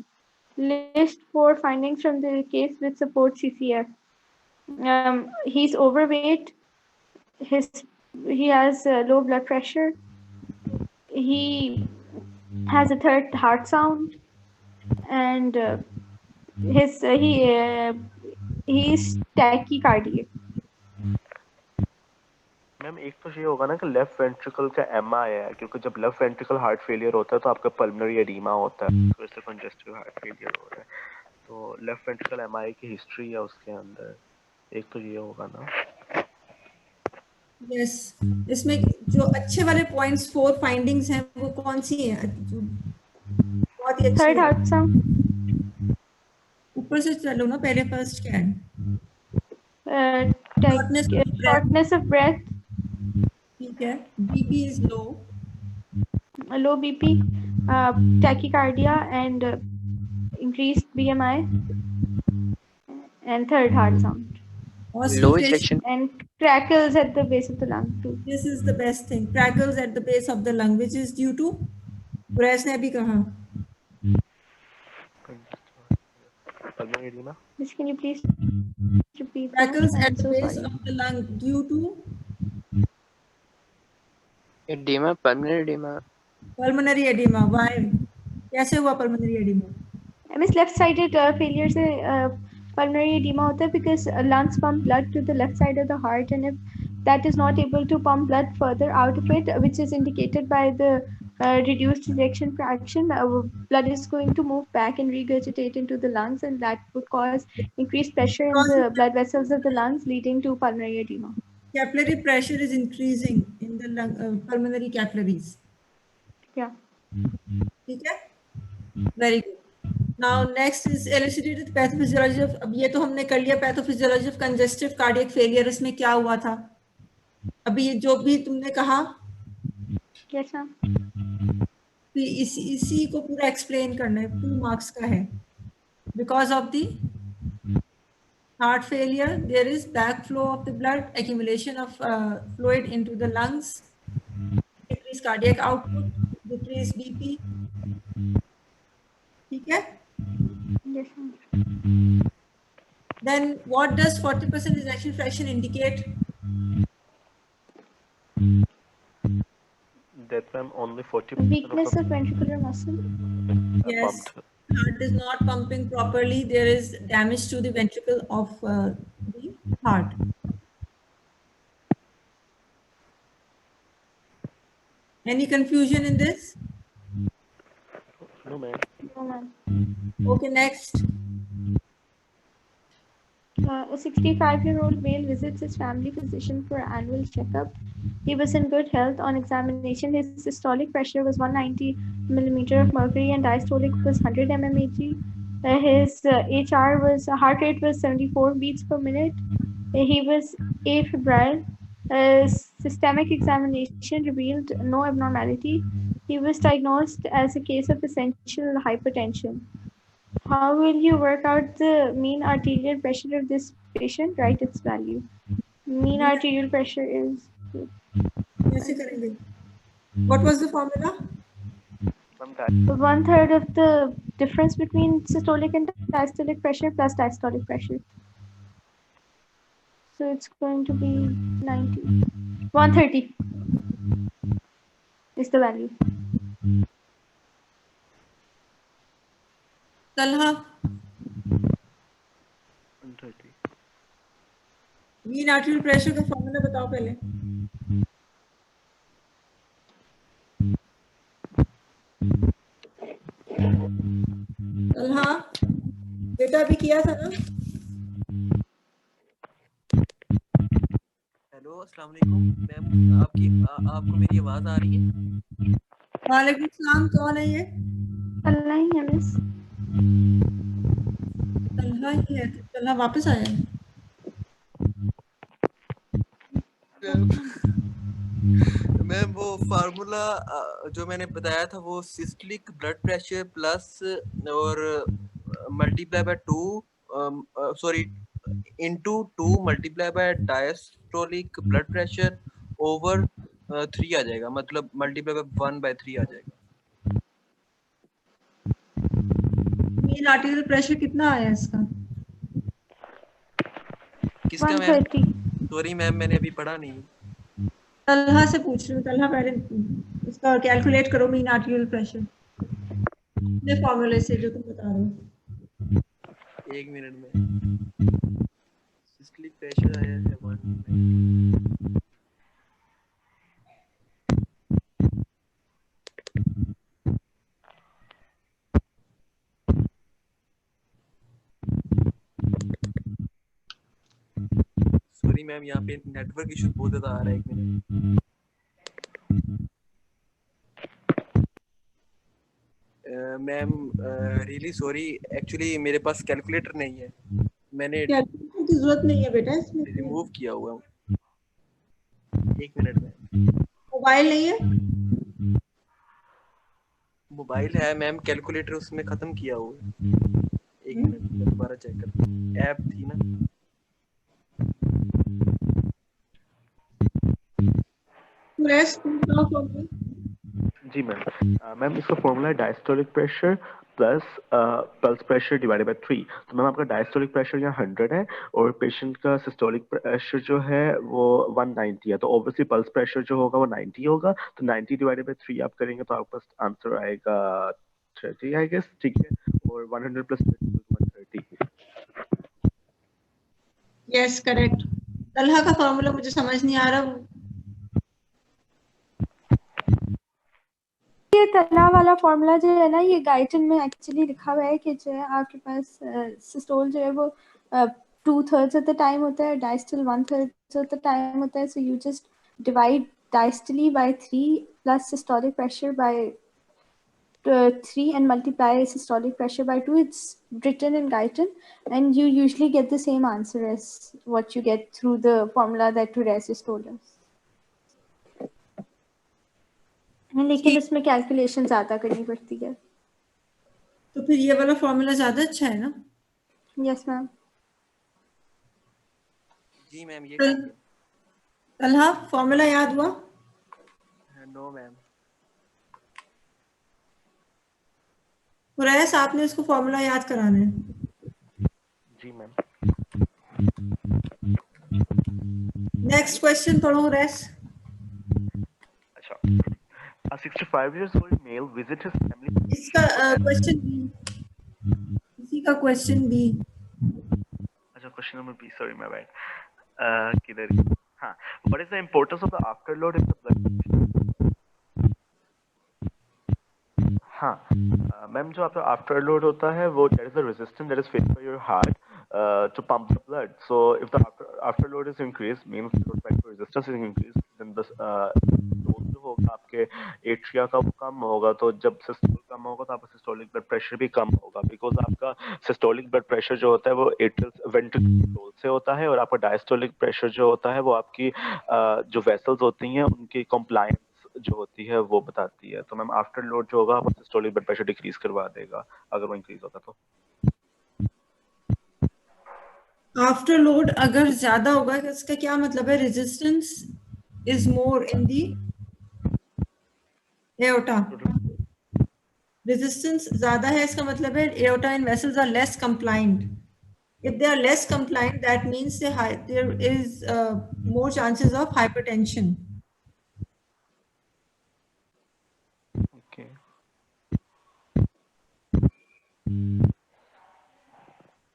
List 4 findings from the case which support CCF. He's overweight. He has low blood pressure. He has a third heart sound, and he's tachycardic.
Ma'am एक तो ये होगा ना कि left ventricle का MI है, क्योंकि जब लेफ्ट वेंट्रिकल हार्ट फेलियर होता है तो आपका पल्मोनरी एडीमा होता है, तो इससे कंजेस्टिव हार्ट फेलियर हो रहा है। तो लेफ्ट वेंट्रिकल एमआई की हिस्ट्री है उसके अंदर, एक तो ये होगा ना।
यस, इसमें जो अच्छे वाले पॉइंट्स 4 फाइंडिंग्स हैं वो कौन सी हैं? बहुत ही अच्छी
थर्ड
है।
Heart sound.
ऊपर से चलो ना, पहले फर्स्ट क्या है?
Shortness of breath.
ठीक है। BP is low.
Low BP, tachycardia, and increased BMI, and third heart sound.
Low ejection.
And crackles at the base of the lung too.
This is the best thing. Crackles at the base of the lung, which is due to, Quresh ने भी कहा।
Pulmonary oedema.
Miss, can you please repeat?
Crackles at the base of the lung due to
Edema, pulmonary edema.
pulmonary edema. Why? कैसे हुआ pulmonary edema?
Miss, left-sided failure से pulmonary edema होता है because lungs pump blood to the left side of the heart, and if that is not able to pump blood further out of it, which is indicated by the reduced ejection fraction, blood is going to move back and regurgitate into the lungs, and that would cause increased pressure in the blood vessels of the lungs, leading to pulmonary edema.
Capillary pressure is increasing in the lung, pulmonary capillaries.
Yeah.
ठीक है? Very good. Now next is elucidated pathophysiology of, अब ये तो हमने कर लिया pathophysiology of congestive cardiac failure, इसमें क्या हुआ था? अभी ये जो भी तुमने कहा,
yes ma'am,
इसी को पूरा explain करना है, 2 marks का है. Because of the heart failure, there is backflow of the blood, accumulation of fluid into the lungs, decreased cardiac output, decreased BP. ठीक है?
yes ma'am.
Then what does 40% ejection fraction indicate?
That time only 40%.
Weakness of ventricular muscle.
Yes, heart is not pumping properly. There is damage to the ventricle of the heart. Any confusion in this?
No ma'am.
No ma'am.
Okay, next.
A 65-year-old male visits his family physician for an annual checkup. He was in good health. On examination, his systolic pressure was 190 millimeter of mercury and diastolic was 100 mmHg. His heart rate was 74 beats per minute. He was afebrile. Systemic examination revealed no abnormality. He was diagnosed as a case of essential hypertension. How will you work out the mean arterial pressure of this patient? Write its value. Mean arterial pressure is...
कैसे करेंगे? What was the formula?
1/3 of the difference between systolic and diastolic pressure plus diastolic pressure. So it's going to be 90. 130 is the value.
Talha.
130.
Mean arterial pressure का formula बताओ पहले. अभी किया था ना?
Hello, अस्सलाम वालेकुम मैम, आपको मेरी आवाज आ रही है?
वालेकुम सलाम, कौन है ये?
तलहा ही है मिस।
तलहा ही है? तो तलहा वापस आया है?
मैम वो फार्मूला जो मैंने बताया था वो सिस्टलिक ब्लड प्रेशर प्लस और multiply by 2 sorry into 2 multiply bye diastolic blood pressure over 3 आ जाएगा, मतलब मल्टीप्लाई बाय 1/3 आ जाएगा।
मीन आर्टिकल प्रेशर कितना आया इसका?
किसका मैम? सॉरी मैम, मैंने अभी पढ़ा नहीं।
तलहा से पूछ रही हूँ। तलहा पहले इसका कैलकुलेट करो मीन आर्टिकल प्रेशर ये फॉर्मूले से जो तुम बता रहे हो।
1 मिनट में। सिस्टलिक प्रेशर आया है 1। सॉरी मैम, यहाँ पे नेटवर्क इशू बहुत ज्यादा आ रहा है। 1 minute ma'am, really sorry, actually मेरे पास कैलकुलेटर नहीं है, मैंने
कैलकुलेटर की जरूरत नहीं है बेटा इसमें,
रिमूव किया हुआ हूँ। 1 मिनट में।
मोबाइल नहीं है?
मोबाइल है मैम, कैलकुलेटर उसमें खत्म किया हुआ है। 1 मिनट में दोबारा चेक कर, ऐप थी ना।
जी मैम, मैम इसका फॉर्मूला है diastolic pressure plus pulse pressure divided by 3। तो मैम आपका डायस्टोलिक प्रेशर यहाँ 100 है और पेशेंट का सिस्टोलिक प्रेशर जो है वो 190 है, तो ऑब्वियसली पल्स प्रेशर जो होगा वो 90 होगा। तो 90 डिवाइडेड बाय 3 आप करेंगे तो आपका आंसर आएगा 30 आई गेस, ठीक है। और 100 प्लस 130।
Yes correct. तलहा का फॉर्मूला मुझे समझ नहीं आ रहा।
ये तलहा वाला फॉर्मूला जो है ना, ये गाइटन में एक्चुअली लिखा हुआ है कि जो है आपके पास सिस्टोल जो है वो 2/3 ऑफ द टाइम होता है, डायस्टल 1/3 ऑफ द टाइम होता है। So you just divide diastolic by 3 plus systolic pressure by 3 and multiply systolic pressure by 2. It's written in Guyton, and you usually get the same answer as what you get through the formula that Therese has told us. लेकिन इसमें calculation ज्यादा करनी पड़ती है।
तो फिर ये वाला फॉर्मूला ज्यादा अच्छा है ना?
Yes ma'am.
जी मैम, ये
तलहा फॉर्मूला याद हुआ?
No ma'am.
कुरैश, आपने इसको फॉर्मूला याद कराना है।
जी मैम।
नेक्स्ट क्वेश्चन पढ़ो कुरैश।
अच्छा, a 65 years old male visit his family।
इसका क्वेश्चन बी, इसी का क्वेश्चन बी।
अच्छा, question number B, sorry my bad. किधर? हाँ, what is the importance of the afterload in the blood? हाँ मैम, जो आपका आफ्टरलोड होता है वो that is the resistance that is faced by your heart to pump the blood. So if the afterload is increased, means the resistance is increased, then the load जो होगा आपके atria का वो कम होगा। तो जब सिस्टोल कम होगा तो आपका सिस्टोलिक ब्लड प्रेशर भी कम होगा, बिकॉज आपका सिस्टोलिक ब्लड प्रेशर जो होता है वो एट्रियल वेंट्रिकल से होता है, और आपका डायस्टोलिक प्रेशर जो होता है वो आपकी जो वेसल्स होती हैं उनकी कंप्लायंस जो होती है वो बताती है। तो मैम आफ्टर लोड जो होगा आपका सिस्टोलिक ब्लड प्रेशर डिक्रीज करवा देगा अगर वो इंक्रीज होगा तो।
आफ्टर लोड अगर ज्यादा होगा, इसका क्या मतलब है? Resistance is more in the aorta. Resistance ज्यादा है, इसका मतलब है aorta and vessels are less compliant. If they are less compliant, that means there is more chances of hypertension.
Okay.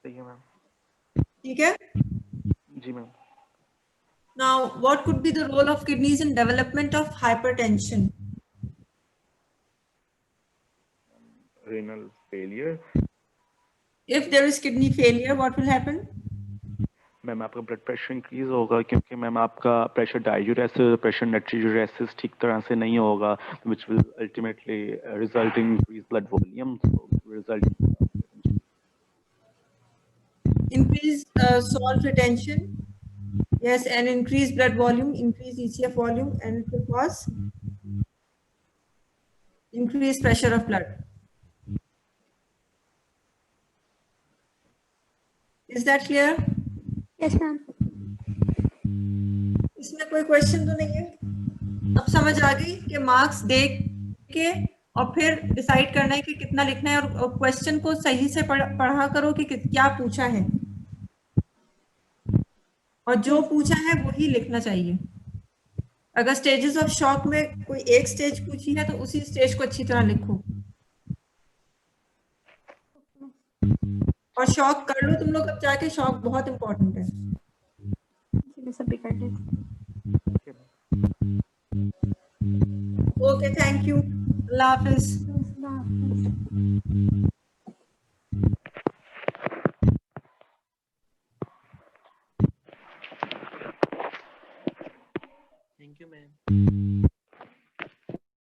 ठीक है मैम।
ठीक है?
जी ma'am.
Now, what could be the role of kidneys in development of hypertension?
Renal failure.
If there is kidney failure, what will happen?
Ma'am आपका blood pressure increase होगा क्योंकि ma'am आपका pressure डाययूरेसिस pressure नाइट्रोजूरेसिस ठीक तरह से नहीं होगा which will ultimately result in increased blood volume
Increase salt retention. Yes, and increase blood volume, increase ECF volume, and it will cause increased pressure of blood. Is that clear?
Yes, ma'am.
इसमें कोई question तो नहीं है? अब समझ आ गई कि marks देख के और फिर डिसाइड करना है कि कितना लिखना है और क्वेश्चन को सही से पढ़ा करो कि क्या पूछा है और जो पूछा है वही लिखना चाहिए। अगर स्टेजेस ऑफ शॉक में कोई एक स्टेज पूछी है तो उसी स्टेज को अच्छी तरह लिखो और शॉक कर लो तुम लोग। अब जाके शॉक बहुत इंपॉर्टेंट है।
सभी कर लेते।
Okay, thank you. Allah Hafiz.
Thank you, ma'am.